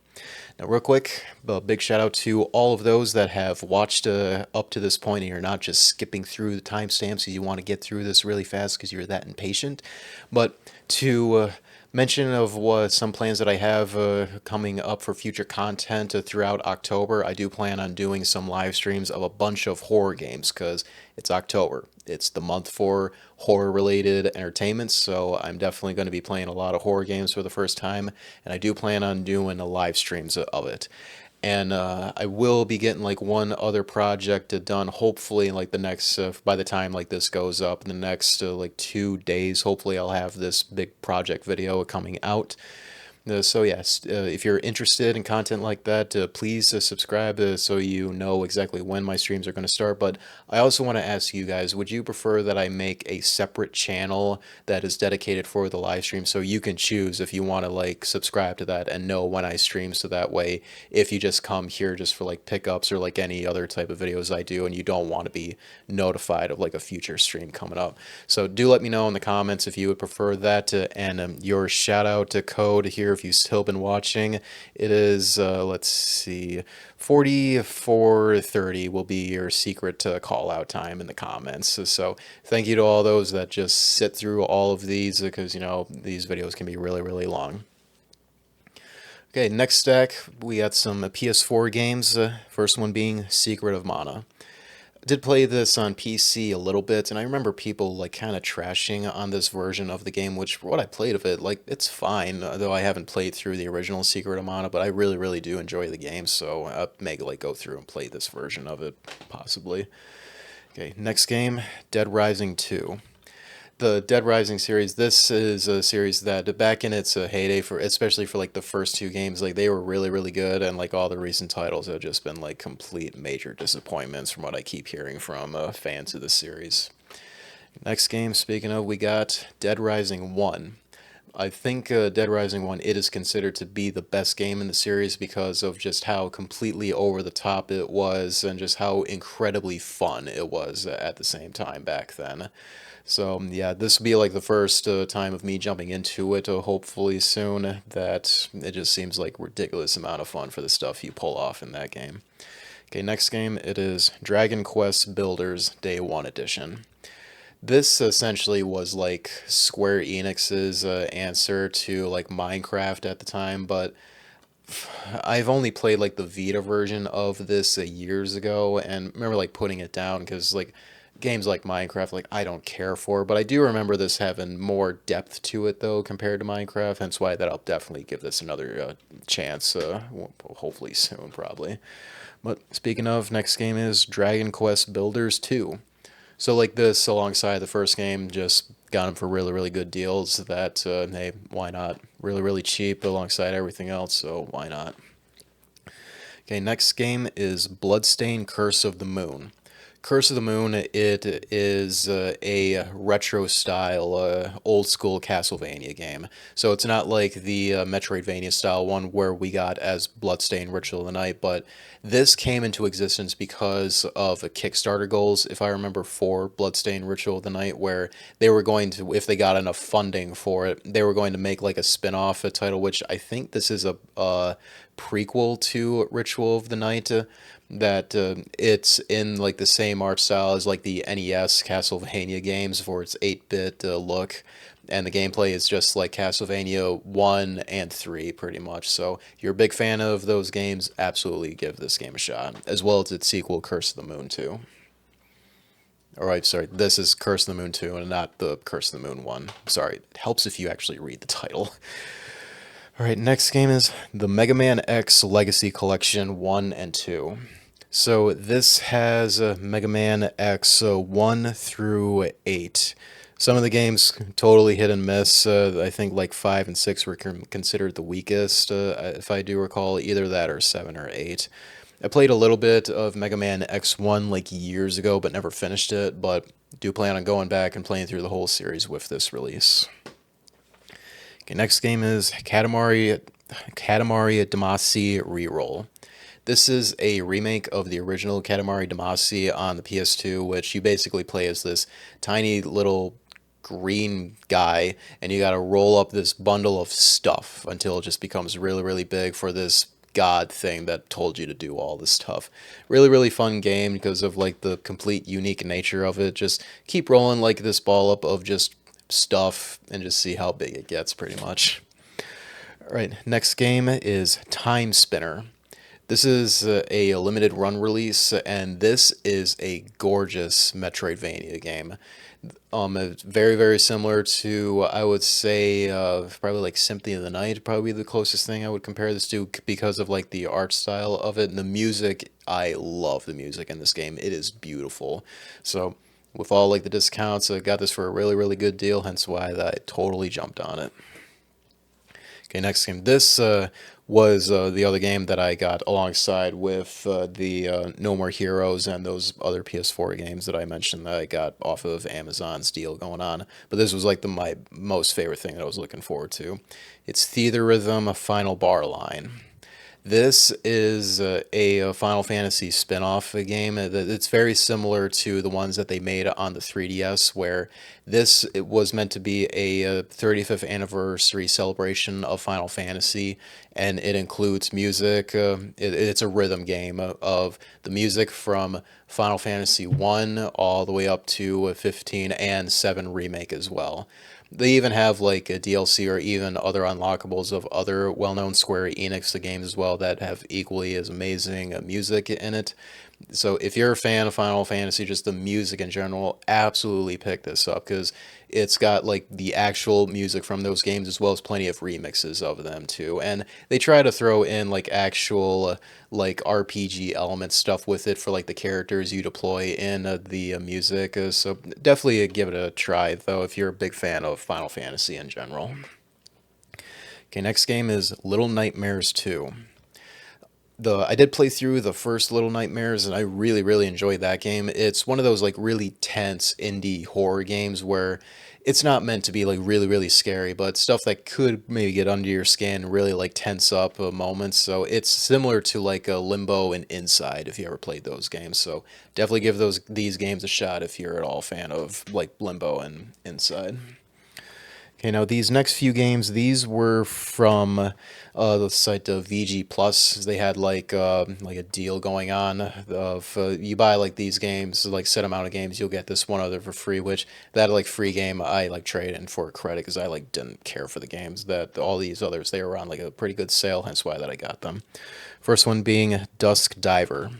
A: Now, real quick, a big shout out to all of those that have watched up to this point, and you're not just skipping through the timestamps because you want to get through this really fast because you're that impatient. But to mention of what some plans that I have coming up for future content throughout October, I do plan on doing some live streams of a bunch of horror games because it's October. It's the month for horror related entertainment, so I'm definitely going to be playing a lot of horror games for the first time, and I do plan on doing live streams of it. And I will be getting like one other project done, hopefully in like the next by the time like this goes up in the next like 2 days. Hopefully I'll have this big project video coming out. So yes, if you're interested in content like that, please subscribe so you know exactly when my streams are going to start. But I also want to ask you guys, would you prefer that I make a separate channel that is dedicated for the live stream, so you can choose if you want to like subscribe to that and know when I stream, so that way if you just come here just for like pickups or like any other type of videos I do and you don't want to be notified of like a future stream coming up. So do let me know in the comments if you would prefer that, and your shout out to code here if you've still been watching. It is, let's see, 4430 will be your secret call out time in the comments. So thank you to all those that just sit through all of these because, you know, these videos can be really long. Okay, next stack, we got some PS4 games. First one being Secret of Mana. Did play this on PC a little bit, and I remember people like kind of trashing on this version of the game, which for what I played of it, like it's fine, though I haven't played through the original Secret of Mana, but I really do enjoy the game, so I may like go through and play this version of it, possibly. Okay, next game, Dead Rising 2. The Dead Rising series, this is a series that back in its heyday, for especially for like the first two games, like they were really good, and like all the recent titles have just been like complete major disappointments from what I keep hearing from fans of the series. Next game, speaking of, we got Dead Rising 1. I think Dead Rising 1, it is considered to be the best game in the series because of just how completely over the top it was and just how incredibly fun it was at the same time back then. So yeah, this will be like the first time of me jumping into it, hopefully soon, that it just seems like ridiculous amount of fun for the stuff you pull off in that game. Okay, next game, it is Dragon Quest Builders Day 1 Edition. This essentially was like Square Enix's answer to like Minecraft at the time, but I've only played like the Vita version of this years ago, and remember like putting it down because like games like Minecraft, like I don't care for, but I do remember this having more depth to it though compared to Minecraft, hence why that I'll definitely give this another chance, hopefully soon probably. But speaking of, next game is Dragon Quest Builders 2. So like this alongside the first game, just got them for really good deals that, hey, why not? Really cheap alongside everything else, so why not? Okay, next game is Bloodstained Curse of the Moon. Curse of the Moon, it is a retro style, old school Castlevania game. So it's not like the Metroidvania style one where we got as Bloodstained Ritual of the Night, but this came into existence because of the Kickstarter goals, if I remember, for Bloodstained Ritual of the Night, where they were going to, if they got enough funding for it, they were going to make like a spin off a title, which I think this is a prequel to Ritual of the Night. That it's in like the same art style as like the NES Castlevania games for its 8-bit look, and the gameplay is just like Castlevania 1 and 3 pretty much. So if you're a big fan of those games, absolutely give this game a shot, as well as its sequel Curse of the Moon 2. Alright, sorry, this is Curse of the Moon 2 and not the Curse of the Moon 1. Sorry, it helps if you actually read the title. Alright, next game is the Mega Man X Legacy Collection 1 and 2. So this has Mega Man X 1 through 8. Some of the games totally hit and miss. I think like 5 and 6 were considered the weakest, if I do recall, either that or 7 or 8. I played a little bit of Mega Man X1 like years ago, but never finished it, but do plan on going back and playing through the whole series with this release. Okay, next game is Katamari Damacy Reroll. This is a remake of the original Katamari Damacy on the PS2, which you basically play as this tiny little green guy, and you gotta roll up this bundle of stuff until it just becomes really, really big for this god thing that told you to do all this stuff. Really, really fun game because of like the complete unique nature of it. Just keep rolling like this ball up of just stuff and just see how big it gets pretty much. Alright, next game is Time Spinner. This is a limited run release, and this is a gorgeous Metroidvania game. It's very, very similar to, I would say, probably like Symphony of the Night, probably the closest thing I would compare this to because of like the art style of it. And the music, I love the music in this game. It is beautiful. So with all like the discounts, I got this for a really, really good deal, hence why I totally jumped on it. Okay, next game. This was the other game that I got alongside with the No More Heroes and those other PS4 games that I mentioned that I got off of Amazon's deal going on. But this was like my most favorite thing that I was looking forward to. It's Theatrhythm, a Final Bar Line. This is a Final Fantasy spin-off game. It's very similar to the ones that they made on the 3DS, where it was meant to be a 35th anniversary celebration of Final Fantasy, and it includes music. It's a rhythm game of the music from Final Fantasy 1 all the way up to 15 and 7 Remake as well. They even have like a DLC or even other unlockables of other well-known Square Enix games as well that have equally as amazing music in it. So if you're a fan of Final Fantasy, just the music in general, absolutely pick this up because it's got like the actual music from those games as well as plenty of remixes of them too. And they try to throw in like actual like RPG element stuff with it for like the characters you deploy in the music. So definitely give it a try though if you're a big fan of Final Fantasy in general. Okay, next game is Little Nightmares 2. I did play through the first Little Nightmares and I really, really enjoyed that game. It's one of those like really tense indie horror games where it's not meant to be like really, really scary, but stuff that could maybe get under your skin, really like tense up moments. So it's similar to like a Limbo and Inside if you ever played those games. So definitely give these games a shot if you're at all a fan of like Limbo and Inside. Okay, now these next few games, these were from the site of VG Plus. They had like a deal going on of you buy like these games, like set amount of games, you'll get this one other for free. Which that like free game I like trade in for credit because I like didn't care for the games. That all these others they were on like a pretty good sale, hence why that I got them. First one being Dusk Diver.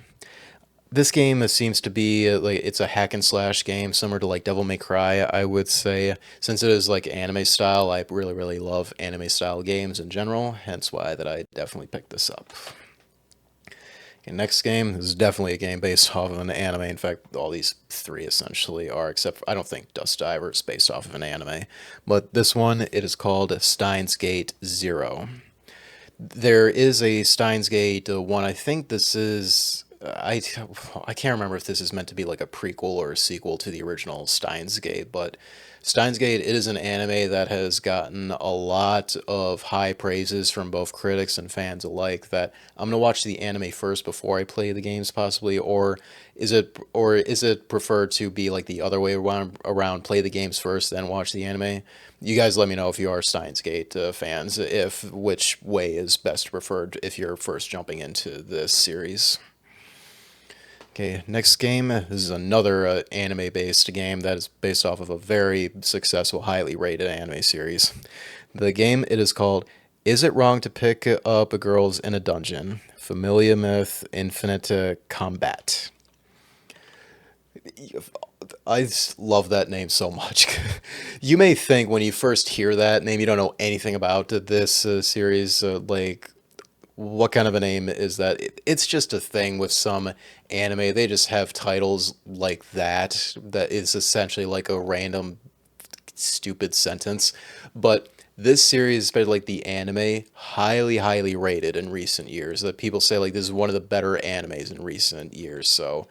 A: This game seems to be like it's a hack and slash game similar to like Devil May Cry, I would say. Since it is like anime style, I really, really love anime style games in general, hence why that I definitely picked this up. Okay, next game this is definitely a game based off of an anime. In fact, all these three essentially are, except for, I don't think Dust Diver is based off of an anime. But this one, it is called Steins Gate Zero. There is a Steins Gate one. I think this is. I can't remember if this is meant to be like a prequel or a sequel to the original Steins Gate, but Steins Gate, it is an anime that has gotten a lot of high praises from both critics and fans alike. That I'm gonna watch the anime first before I play the games, possibly, or is it preferred to be like the other way around, play the games first, then watch the anime? You guys let me know if you are Steins Gate fans, if which way is best preferred if you're first jumping into this series. Okay, next game. This is another anime-based game that is based off of a very successful, highly rated anime series. The game, it is called Is It Wrong to Pick Up Girls in a Dungeon? Familia Myth Infinite Combat. Love that name so much. You may think when you first hear that name, you don't know anything about this series, like what kind of a name is that? It's just a thing with some anime. They just have titles like that that is essentially like a random stupid sentence. But this series, especially like the anime, highly, highly rated in recent years. That people say like this is one of the better animes in recent years. So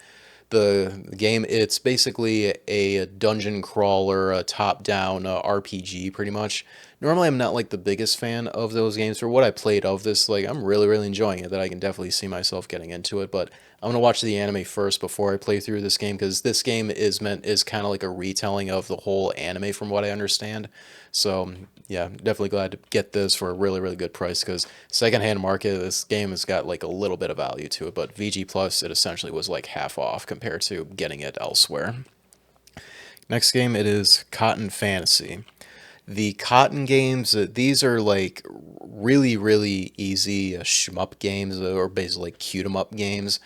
A: the game, it's basically a dungeon crawler, a top-down RPG, pretty much. Normally, I'm not like the biggest fan of those games. For what I played of this, like I'm really, really enjoying it. That I can definitely see myself getting into it. But I'm gonna watch the anime first before I play through this game because this game is kind of like a retelling of the whole anime, from what I understand. So yeah, definitely glad to get this for a really, really good price because secondhand market, this game has got like a little bit of value to it, but VG Plus, it essentially was like half off compared to getting it elsewhere. Next game, it is Cotton Fantasy. The Cotton games, these are like really, really easy shmup games, or basically like cute 'em up games.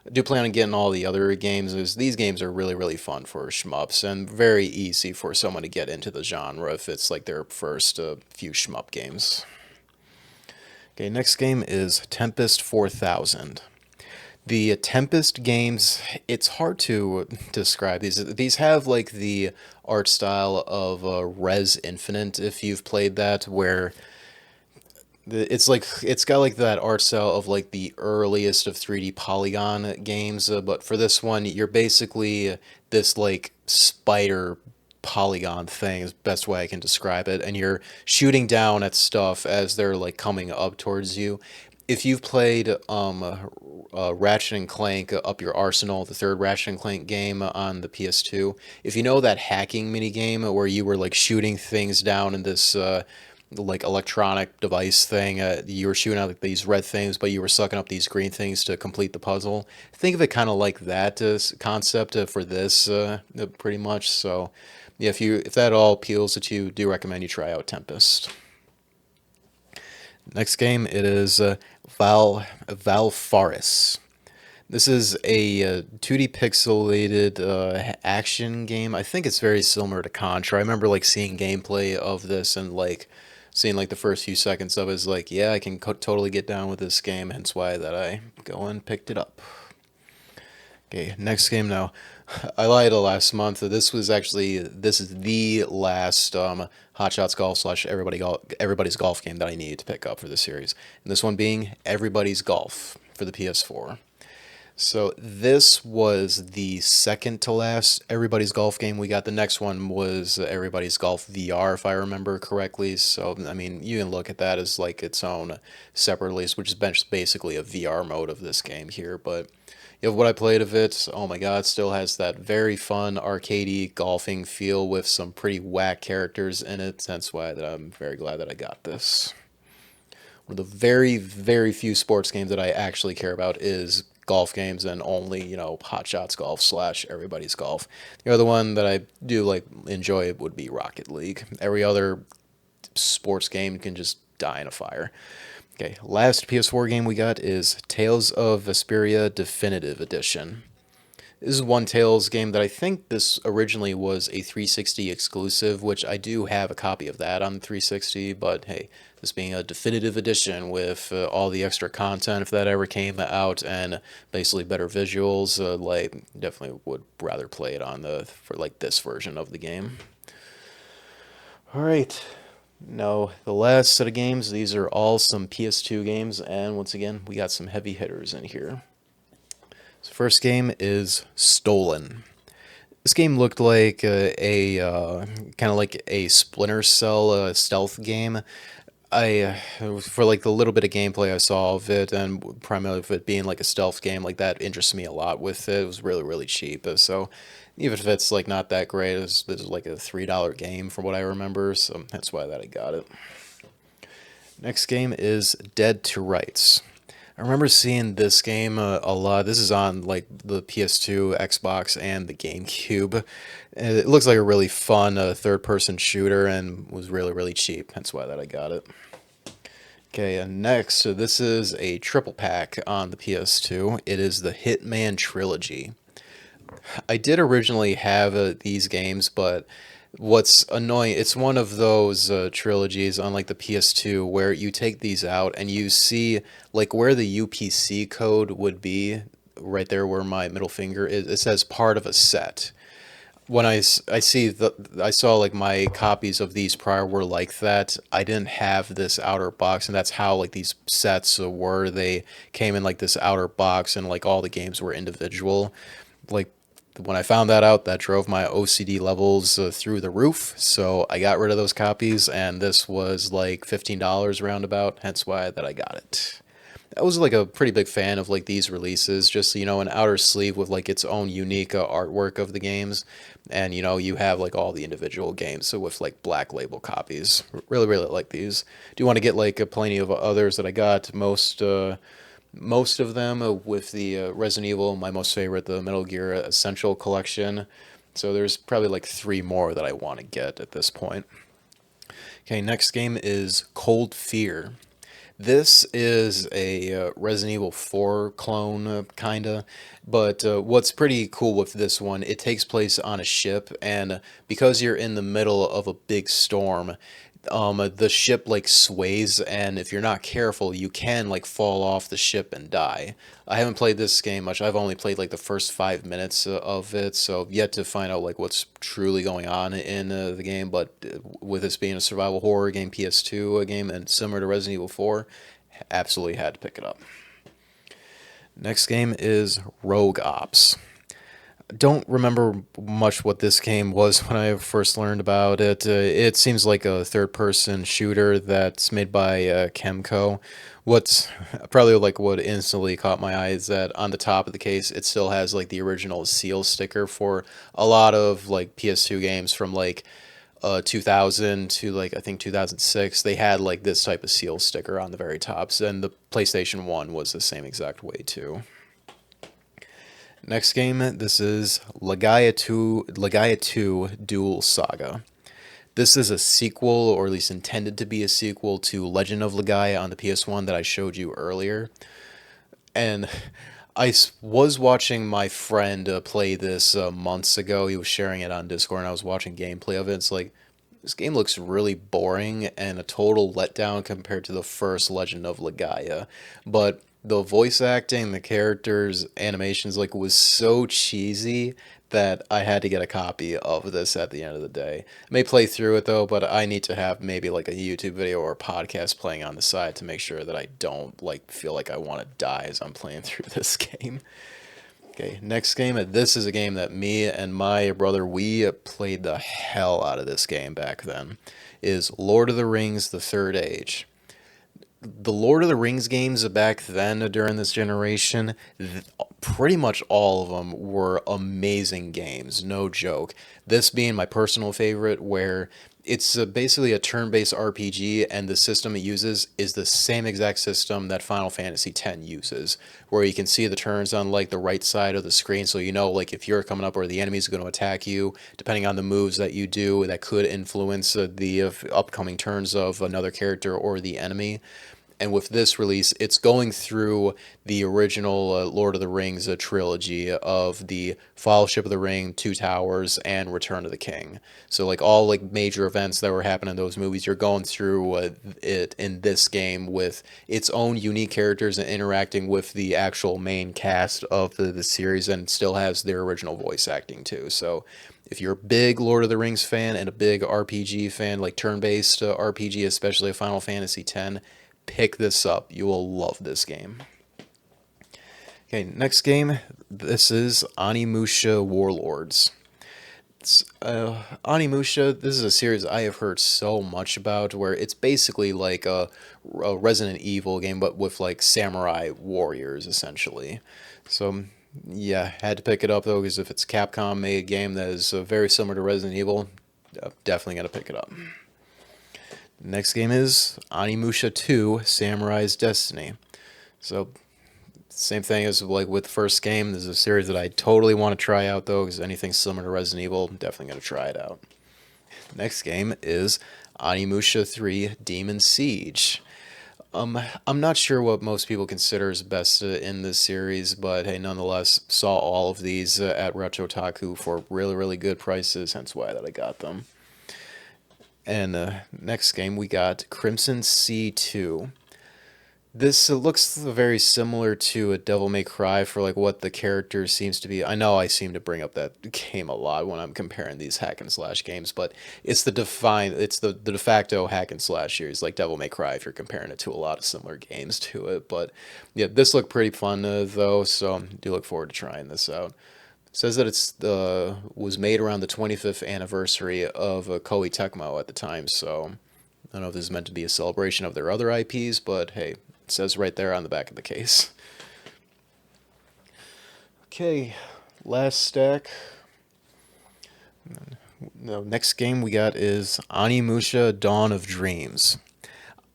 A: I do plan on getting all the other games, as these games are really, really fun for shmups and very easy for someone to get into the genre if it's like their first few shmup games. Okay, next game is Tempest 4000. The Tempest games, it's hard to describe these. These have like the art style of Res Infinite, if you've played that, where it's like it's got like that art style of like the earliest of 3D polygon games, but for this one, you're basically this like spider polygon thing is the best way I can describe it, and you're shooting down at stuff as they're like coming up towards you. If you've played Ratchet and Clank Up Your Arsenal, the third Ratchet and Clank game on the PS2, if you know that hacking mini game where you were like shooting things down in this like electronic device thing, you were shooting out like these red things, but you were sucking up these green things to complete the puzzle. Think of it kind of like that concept for this, pretty much. So, yeah, if that all appeals to you, do recommend you try out Tempest. Next game, it is Valfaris. This is a 2D pixelated action game. I think it's very similar to Contra. I remember like seeing gameplay of this and like seeing like the first few seconds of it is like, yeah, I can totally get down with this game. Hence why that I go and picked it up. Okay, next game now. I lied last month. This is the last Hot Shots Golf slash Everybody's Golf game that I needed to pick up for the series. And this one being Everybody's Golf for the PS4. So this was the second to last Everybody's Golf game we got. The next one was Everybody's Golf VR, if I remember correctly. So, I mean, you can look at that as like its own separate release, which is basically a VR mode of this game here. But you know, what I played of it, oh my god, still has that very fun arcadey golfing feel with some pretty whack characters in it. That's why that I'm very glad that I got this. One of the very, very few sports games that I actually care about is golf games, and only, Hot Shots Golf slash Everybody's Golf. The other one that I do like enjoy would be Rocket League. Every other sports game can just die in a fire. Okay, last PS4 game we got is Tales of Vesperia Definitive Edition. This is one Tales game that I think this originally was a 360 exclusive, which I do have a copy of that on 360, but hey, this being a definitive edition with all the extra content, if that ever came out, and basically better visuals, like definitely would rather play it on for like this version of the game. All right. Now, the last set of games, these are all some PS2 games, and once again, we got some heavy hitters in here. So first game is Stolen. This game looked like kind of like a Splinter Cell stealth game. For like the little bit of gameplay I saw of it, and primarily of it being like a stealth game, like that interests me a lot with it. It was really, really cheap. So even if it's like not that great, this is like a $3 game from what I remember, so that's why that I got it. Next game is Dead to Rights. I remember seeing this game a lot. This is on like the PS2, Xbox, and the GameCube. And it looks like a really fun third-person shooter and was really, really cheap. That's why that I got it. Okay, and next, so this is a triple pack on the PS2. It is the Hitman Trilogy. I did originally have these games, but what's annoying, it's one of those trilogies on like the PS2 where you take these out and you see like where the UPC code would be right there where my middle finger is. It says part of a set. I saw like my copies of these prior were like that. I didn't have this outer box, and that's how like these sets were. They came in like this outer box, and like all the games were individual. Like when I found that out, that drove my OCD levels through the roof. So I got rid of those copies, and this was like $15 roundabout. Hence why that I got it. I was like a pretty big fan of like these releases, just an outer sleeve with like its own unique artwork of the games, and you have like all the individual games, so with like black label copies. Really, really like these. Do you want to get like plenty of others that I got? Most of them with the Resident Evil, my most favorite, the Metal Gear Essential Collection. So there's probably like three more that I want to get at this point. Okay, next game is Cold Fear. This is a Resident Evil 4 clone, kinda, but what's pretty cool with this one, it takes place on a ship, and because you're in the middle of a big storm, the ship like sways, and if you're not careful, you can like fall off the ship and die. I haven't played this game much. I've only played like the first 5 minutes of it, so yet to find out like what's truly going on in the game. But with this being a survival horror game, PS2 game, and similar to Resident Evil 4, absolutely had to pick it up. Next game is Rogue Ops. Don't remember much what this game was when I first learned about it. It seems like a third-person shooter that's made by Chemco. What's probably like what instantly caught my eye is that on the top of the case, it still has like the original seal sticker for a lot of like PS2 games from like 2000 to like I think 2006. They had like this type of seal sticker on the very tops, and the PlayStation 1 was the same exact way too. Next game, this is Legaia 2 Duel Saga. This is a sequel, or at least intended to be a sequel to Legend of Legaia on the PS1 that I showed you earlier. And was watching my friend play this months ago. He was sharing it on Discord, and I was watching gameplay of it. It's like, this game looks really boring and a total letdown compared to the first Legend of Legaia. But the voice acting, the characters, animations, like was so cheesy that I had to get a copy of this at the end of the day. I may play through it though, but I need to have maybe like a YouTube video or a podcast playing on the side to make sure that I don't like feel like I want to die as I'm playing through this game. Okay, next game. This is a game that me and my brother, we played the hell out of this game back then. Is Lord of the Rings: The Third Age. The Lord of the Rings games back then during this generation, pretty much all of them were amazing games, no joke. This being my personal favorite, where it's basically a turn-based RPG, and the system it uses is the same exact system that Final Fantasy X uses, where you can see the turns on like the right side of the screen, so you know like if you're coming up or the enemy's going to attack you, depending on the moves that you do, that could influence the upcoming turns of another character or the enemy. And with this release, it's going through the original Lord of the Rings trilogy of the Fellowship of the Ring, Two Towers, and Return of the King. So like all like major events that were happening in those movies, you're going through it in this game with its own unique characters and interacting with the actual main cast of the series, and still has their original voice acting too. So if you're a big Lord of the Rings fan and a big RPG fan, like turn-based RPG, especially Final Fantasy X, pick this up. You will love this game. Okay, next game. This is Onimusha Warlords. Onimusha, this is a series I have heard so much about, where it's basically like a Resident Evil game, but with like samurai warriors, essentially. So, yeah, had to pick it up though, because if it's a Capcom made game that is very similar to Resident Evil, definitely got to pick it up. Next game is Onimusha 2 Samurai's Destiny. So, same thing as like with the first game. This is a series that I totally want to try out though, because anything similar to Resident Evil, I'm definitely going to try it out. Next game is Onimusha 3 Demon Siege. I'm not sure what most people consider as best in this series, but hey, nonetheless, saw all of these at Retro Taku for really, really good prices, hence why that I got them. And next game, we got Crimson Sea 2. This looks very similar to a Devil May Cry for like what the character seems to be. I know I seem to bring up that game a lot when I'm comparing these hack and slash games, but it's the de facto hack and slash series like Devil May Cry if you're comparing it to a lot of similar games to it. But yeah, this looked pretty fun though, so I do look forward to trying this out. It says that it's was made around the 25th anniversary of Koei Tecmo at the time, so I don't know if this is meant to be a celebration of their other IPs, but hey, it says right there on the back of the case. Okay, last stack. The next game we got is Onimusha Dawn of Dreams.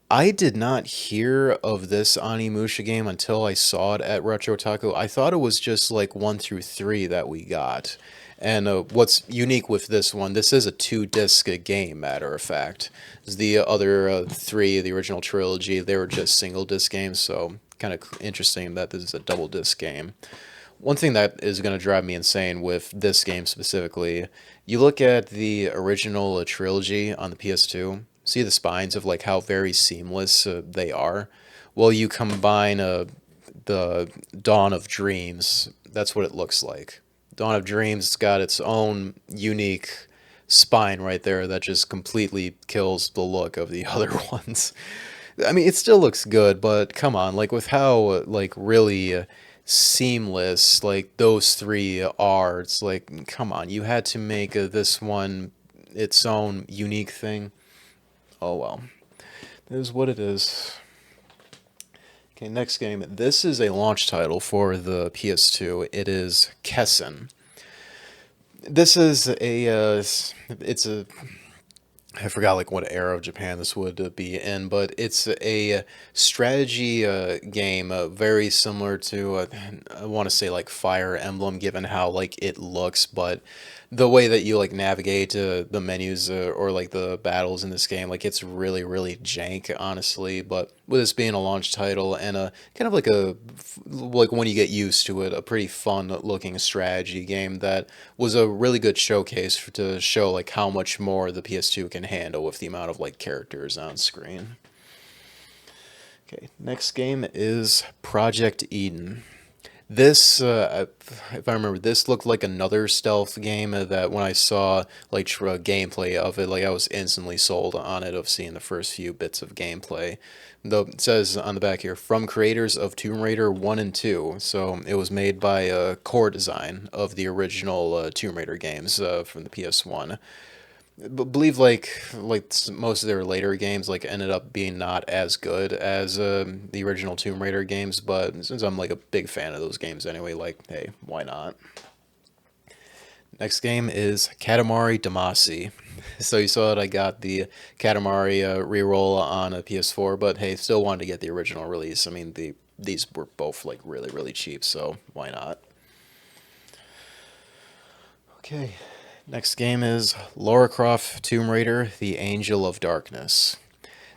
A: I did not hear of this Onimusha game until I saw it at Retro Taco. I thought it was just like 1 through 3 that we got. And what's unique with this one, this is a 2-disc game, matter of fact. The other 3, the original trilogy, they were just single-disc games, so kind of interesting that this is a double-disc game. One thing that is going to drive me insane with this game specifically, you look at the original trilogy on the PS2, see the spines of like how very seamless they are. Well, you combine the Dawn of Dreams, that's what it looks like. Dawn of Dreams got its own unique spine right there that just completely kills the look of the other ones. I mean, it still looks good, but come on, like with how like really seamless like those 3 are, it's like come on, you had to make this one its own unique thing. Oh well, it is what it is. Okay, next game. This is a launch title for the PS2. It is Kessen. This is it's a, I forgot like what era of Japan this would be in, but it's a strategy game very similar to I want to say like Fire Emblem, given how like it looks, but the way that you like navigate the menus or like the battles in this game, like it's really really jank, honestly. But with this being a launch title and a kind of like like when you get used to it, a pretty fun looking strategy game that was a really good showcase to show like how much more the PS2 can handle with the amount of like characters on screen. Okay, next game is Project Eden. This, if I remember, this looked like another stealth game that when I saw like gameplay of it, like I was instantly sold on it of seeing the first few bits of gameplay. Though it says on the back here, from creators of Tomb Raider 1 and 2, so it was made by core design of the original Tomb Raider games from the PS1. Believe most of their later games like ended up being not as good as the original Tomb Raider games, but since I'm like a big fan of those games anyway, like hey, why not? Next game is Katamari Damacy. So you saw that I got the Katamari reroll on a PS4, but hey, still wanted to get the original release. I mean, these were both like really really cheap, so why not? Okay. Next game is Lara Croft Tomb Raider, The Angel of Darkness.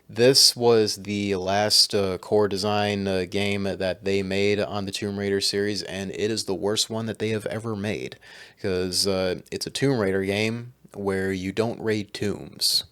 A: This was the last core design game that they made on the Tomb Raider series, and it is the worst one that they have ever made because it's a Tomb Raider game where you don't raid tombs.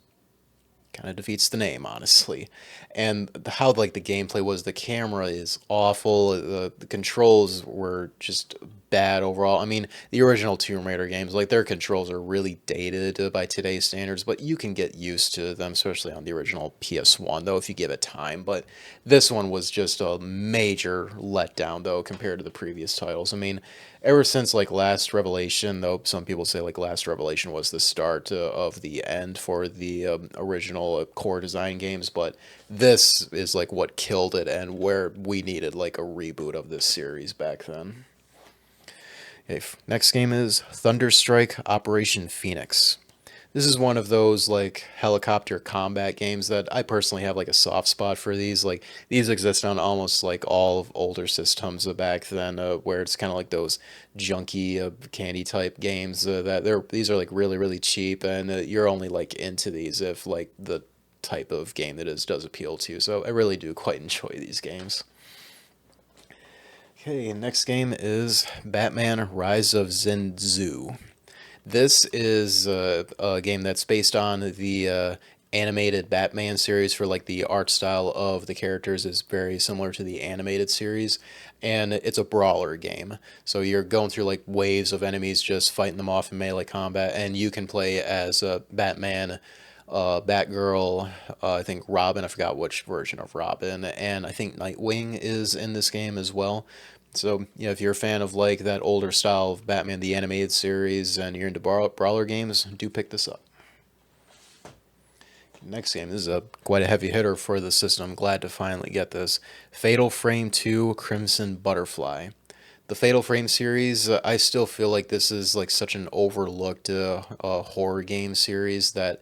A: Kind of defeats the name, honestly. And how like the gameplay was, the camera is awful. The controls were just bad overall. I mean, the original Tomb Raider games, like their controls are really dated by today's standards, but you can get used to them, especially on the original PS1, though, if you give it time. But this one was just a major letdown, though, compared to the previous titles. I mean, ever since like Last Revelation, though some people say like Last Revelation was the start of the end for the original core design games, but this is like what killed it and where we needed like a reboot of this series back then. Okay, next game is Thunderstrike Operation Phoenix. This is one of those like helicopter combat games that I personally have like a soft spot for these. Like these exist on almost like all of older systems back then, where it's kind of like those junky candy type games that these are like really cheap, and you're only like into these if like the type of game that is does appeal to you. So I really do quite enjoy these games. Okay, next game is Batman Rise of Zenzu. This is a game that's based on the animated Batman series. For like the art style of the characters is very similar to the animated series, and it's a brawler game. So you're going through like waves of enemies, just fighting them off in melee combat, and you can play as Batman, Batgirl, I think Robin, I forgot which version of Robin, and I think Nightwing is in this game as well. So, if you're a fan of like that older style of Batman the Animated Series and you're into brawler games, do pick this up. Next game, this is a quite a heavy hitter for the system. I'm glad to finally get this. Fatal Frame 2 Crimson Butterfly. The Fatal Frame series, I still feel like this is like such an overlooked horror game series that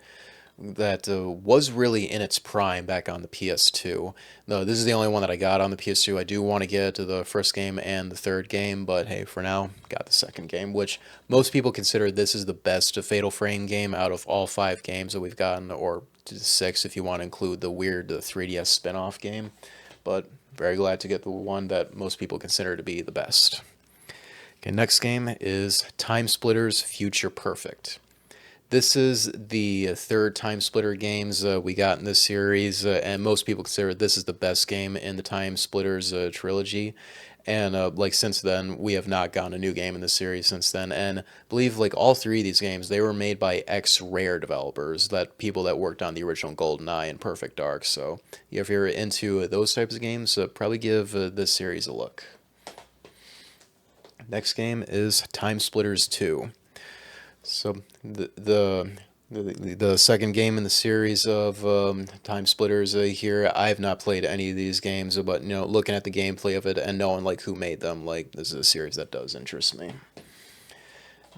A: was really in its prime back on the PS2. No, this is the only one that I got on the PS2. I do want to get to the first game and the third game, but hey, for now, got the second game, which most people consider this is the best Fatal Frame game out of all 5 games that we've gotten, or 6 if you want to include the weird 3DS spin-off game. But very glad to get the one that most people consider to be the best. Okay, next game is Time Splitters Future Perfect. This is the third Time Splitter games we got in this series, and most people consider this is the best game in the Time Splitters trilogy. And like since then, we have not gotten a new game in the series since then. And I believe like all 3 of these games, they were made by ex-Rare developers, that people that worked on the original GoldenEye and Perfect Dark. So if you're into those types of games, probably give this series a look. Next game is Time Splitters 2. So the second game in the series of Time Splitters here, I have not played any of these games, but looking at the gameplay of it and knowing like who made them, like this is a series that does interest me.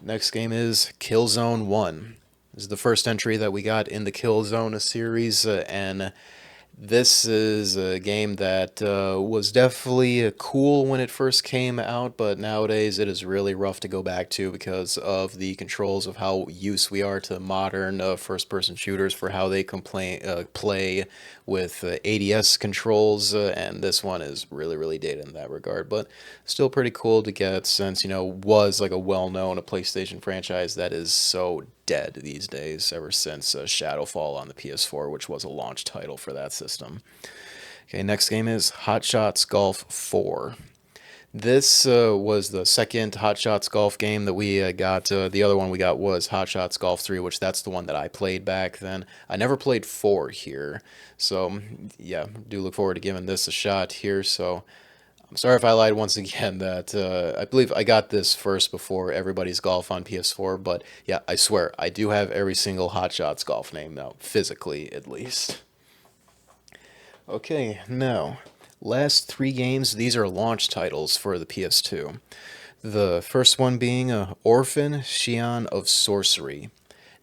A: Next game is Killzone 1. This is the first entry that we got in the Killzone series, and this is a game that was definitely cool when it first came out, but nowadays it is really rough to go back to because of the controls of how used we are to modern first-person shooters for how they play with ADS controls, and this one is really dated in that regard, but still pretty cool to get since, was like a well-known PlayStation franchise that is so dead these days ever since Shadowfall on the PS4, which was a launch title for that system. Okay, next game is Hot Shots Golf 4. This was the second Hot Shots Golf game that we got. The other one we got was Hot Shots Golf 3, which that's the one that I played back then. I never played 4 here, so yeah, do look forward to giving this a shot here. So I'm sorry if I lied once again that I believe I got this first before Everybody's Golf on PS4, but yeah, I swear, I do have every single Hot Shots Golf name now, physically at least. Okay, now, last 3 games, these are launch titles for the PS2. The first one being Orphan Shion of Sorcery.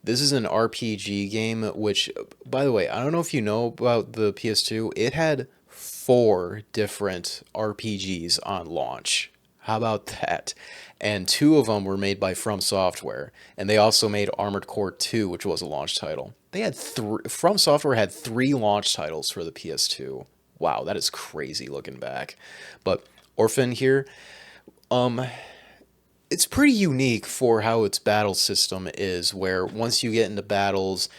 A: This is an RPG game, which, by the way, I don't know if you know about the PS2, it had 4 different RPGs on launch. How about that? And two of them were made by FromSoftware, and they also made Armored Core 2, which was a launch title. They had FromSoftware had three launch titles for the PS2. Wow, that is crazy looking back. But Orphan here, um, it's pretty unique for how its battle system is, where once you get into battles,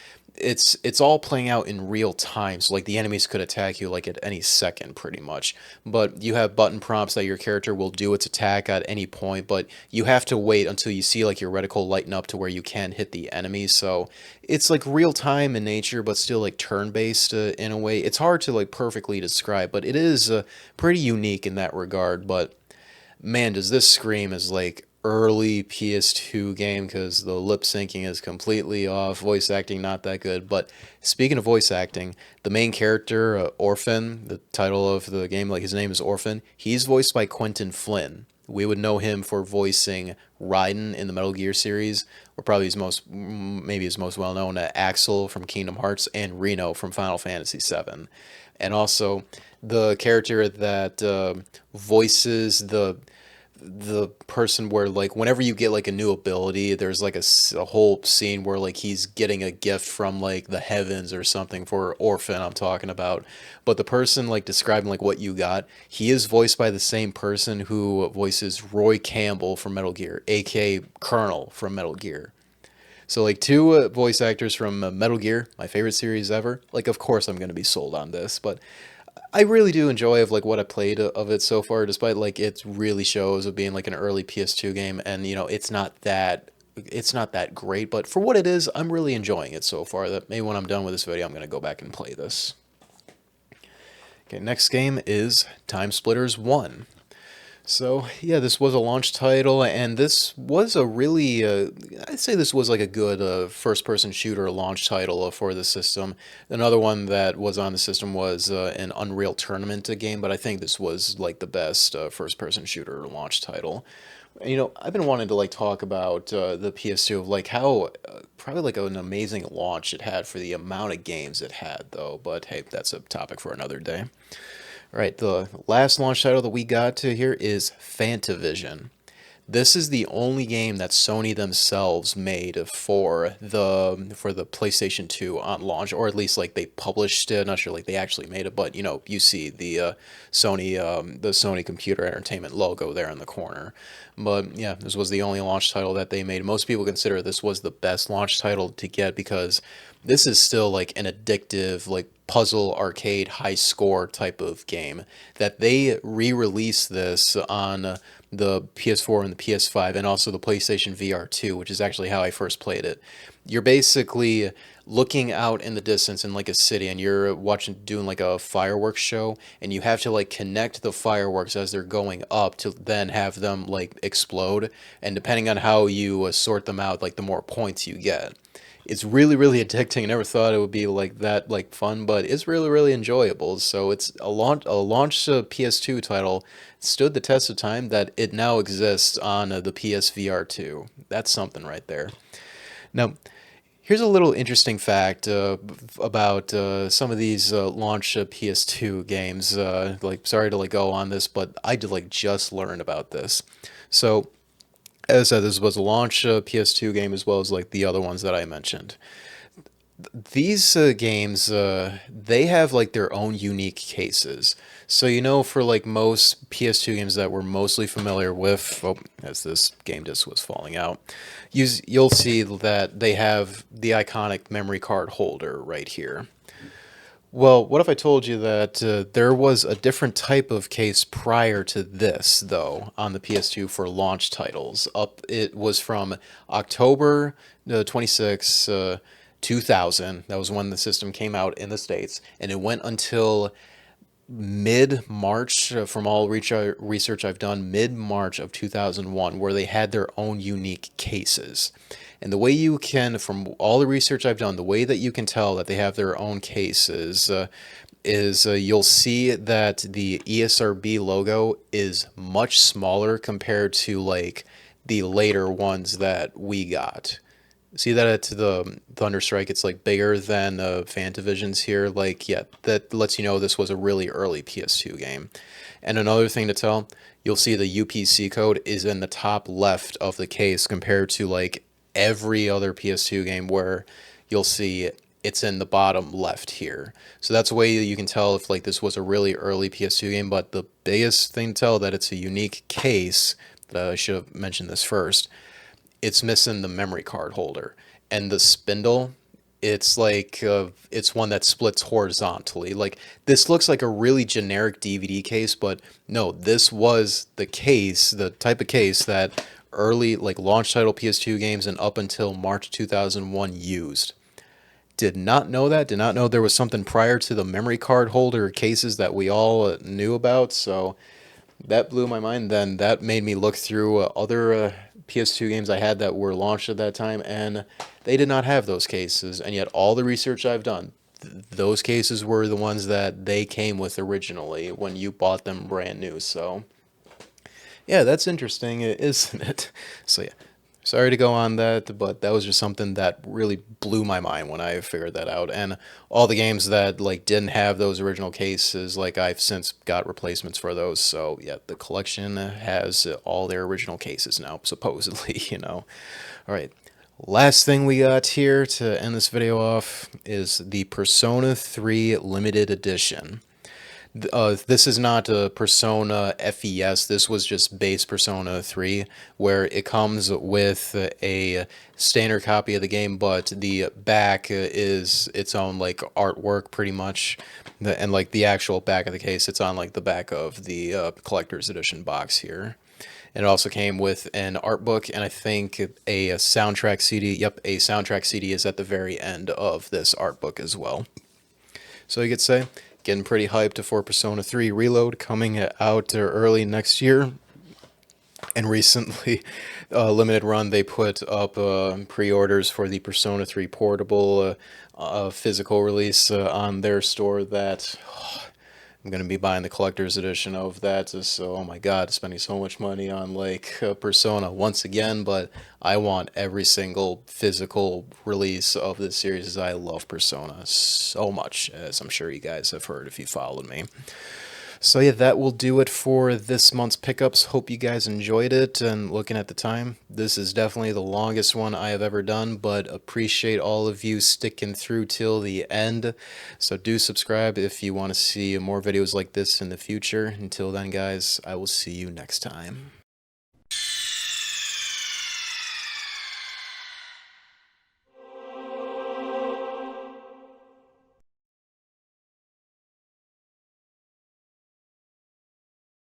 A: it's all playing out in real time. So like the enemies could attack you like at any second pretty much. But you have button prompts that your character will do its attack at any point, but you have to wait until you see like your reticle lighten up to where you can hit the enemy. So it's like real time in nature, but still like turn based in a way. It's hard to like perfectly describe, but it is pretty unique in that regard. But man, does this scream as like early PS2 game, because the lip syncing is completely off, voice acting not that good. But speaking of voice acting, the main character, Orphan, the title of the game, like his name is Orphan, he's voiced by Quentin Flynn. We would know him for voicing Raiden in the Metal Gear series, or probably maybe his most well known, Axel from Kingdom Hearts and Reno from Final Fantasy VII. And also the character that voices the person where like whenever you get like a new ability, there's like a whole scene where like he's getting a gift from like the heavens or something for Orphan I'm talking about. But the person like describing like what you got, he is voiced by the same person who voices Roy Campbell from Metal Gear, aka Colonel from Metal Gear. So like two voice actors from Metal Gear, my favorite series ever. Like of course I'm going to be sold on this, but I really do enjoy of like what I played of it so far, despite like it really shows of being like an early PS2 game, and you know it's not that great, but for what it is, I'm really enjoying it so far. That maybe when I'm done with this video, I'm gonna go back and play this. Okay, next game is Time Splitters 1. So yeah, this was a launch title, and this was a really, I'd say this was like a good first-person shooter launch title for the system. Another one that was on the system was an Unreal Tournament game, but I think this was like the best first-person shooter launch title. You know, I've been wanting to like talk about the PS2 of like how probably like an amazing launch it had for the amount of games it had, though. But hey, that's a topic for another day. All right, the last launch title that we got to here is Fantavision. This is the only game that Sony themselves made for the PlayStation 2 on launch, or at least like they published it. Not sure like they actually made it, but you know you see the Sony Computer Entertainment logo there in the corner. But yeah, this was the only launch title that they made. Most people consider this was the best launch title to get because this is still like an addictive like puzzle arcade high score type of game that they re-released this on the PS4 and the PS5 and also the PlayStation VR 2, which is actually how I first played it. You're basically looking out in the distance in like a city and you're doing like a fireworks show, and you have to like connect the fireworks as they're going up to then have them like explode, and depending on how you sort them out, like the more points you get. It's really, really addicting. I never thought it would be like that, like fun, but it's really, really enjoyable. So it's a launch PS2 title, stood the test of time that it now exists on the PSVR 2. That's something right there. Now, here's a little interesting fact about some of these launch PS2 games. Like, sorry to like go on this, but I did like just learn about this. So as I said, this was a launch PS2 game as well as like the other ones that I mentioned. These games, they have like their own unique cases. So you know, for like most PS2 games that we're mostly familiar with, oh, as this game disc was falling out, you'll see that they have the iconic memory card holder right here. Well, what if I told you that there was a different type of case prior to this, though, on the PS2 for launch titles? It was from October 26, 2000. That was when the system came out in the States, and it went until mid-March, from all research I've done, mid-March of 2001, where they had their own unique cases. And the way you can, from all the research I've done, the way that you can tell that they have their own cases is you'll see that the ESRB logo is much smaller compared to like the later ones that we got. See that it's the Thunderstrike, it's like bigger than Fantavisions here. Like, yeah, that lets you know this was a really early PS2 game. And another thing to tell, you'll see the UPC code is in the top left of the case compared to like every other PS2 game where you'll see it's in the bottom left here. So that's a way you can tell if like this was a really early PS2 game. But the biggest thing to tell that it's a unique case, that I should have mentioned this first, it's missing the memory card holder and the spindle. It's like it's one that splits horizontally. Like this looks like a really generic DVD case, but no, this was the case, the type of case that early like launch title PS2 games and up until March 2001 used. Did not know that. Did not know there was something prior to the memory card holder cases that we all knew about. So that blew my mind. Then that made me look through other PS2 games I had that were launched at that time, and they did not have those cases. And yet, all the research I've done, those cases were the ones that they came with originally when you bought them brand new. So, yeah, that's interesting, isn't it? So, yeah. Sorry to go on that, but that was just something that really blew my mind when I figured that out. And all the games that like didn't have those original cases, like I've since got replacements for those. So yeah, the collection has all their original cases now, supposedly, you know. All right. Last thing we got here to end this video off is the Persona 3 limited edition. This is not a Persona FES. This was just base Persona 3, where it comes with a standard copy of the game, but the back is its own like artwork, pretty much, and like the actual back of the case, it's on like the back of the collector's edition box here. And it also came with an art book and I think a soundtrack CD. Yep, a soundtrack CD is at the very end of this art book as well. So you could say, getting pretty hyped for Persona 3 Reload coming out early next year. And recently, limited run, they put up pre-orders for the Persona 3 Portable physical release on their store that I'm gonna be buying the collector's edition of that. So, oh my god, spending so much money on like Persona once again. But I want every single physical release of this series, as I love Persona so much, as I'm sure you guys have heard if you followed me. So yeah, that will do it for this month's pickups. Hope you guys enjoyed it. And looking at the time, this is definitely the longest one I have ever done, but appreciate all of you sticking through till the end. So do subscribe if you want to see more videos like this in the future. Until then, guys, I will see you next time.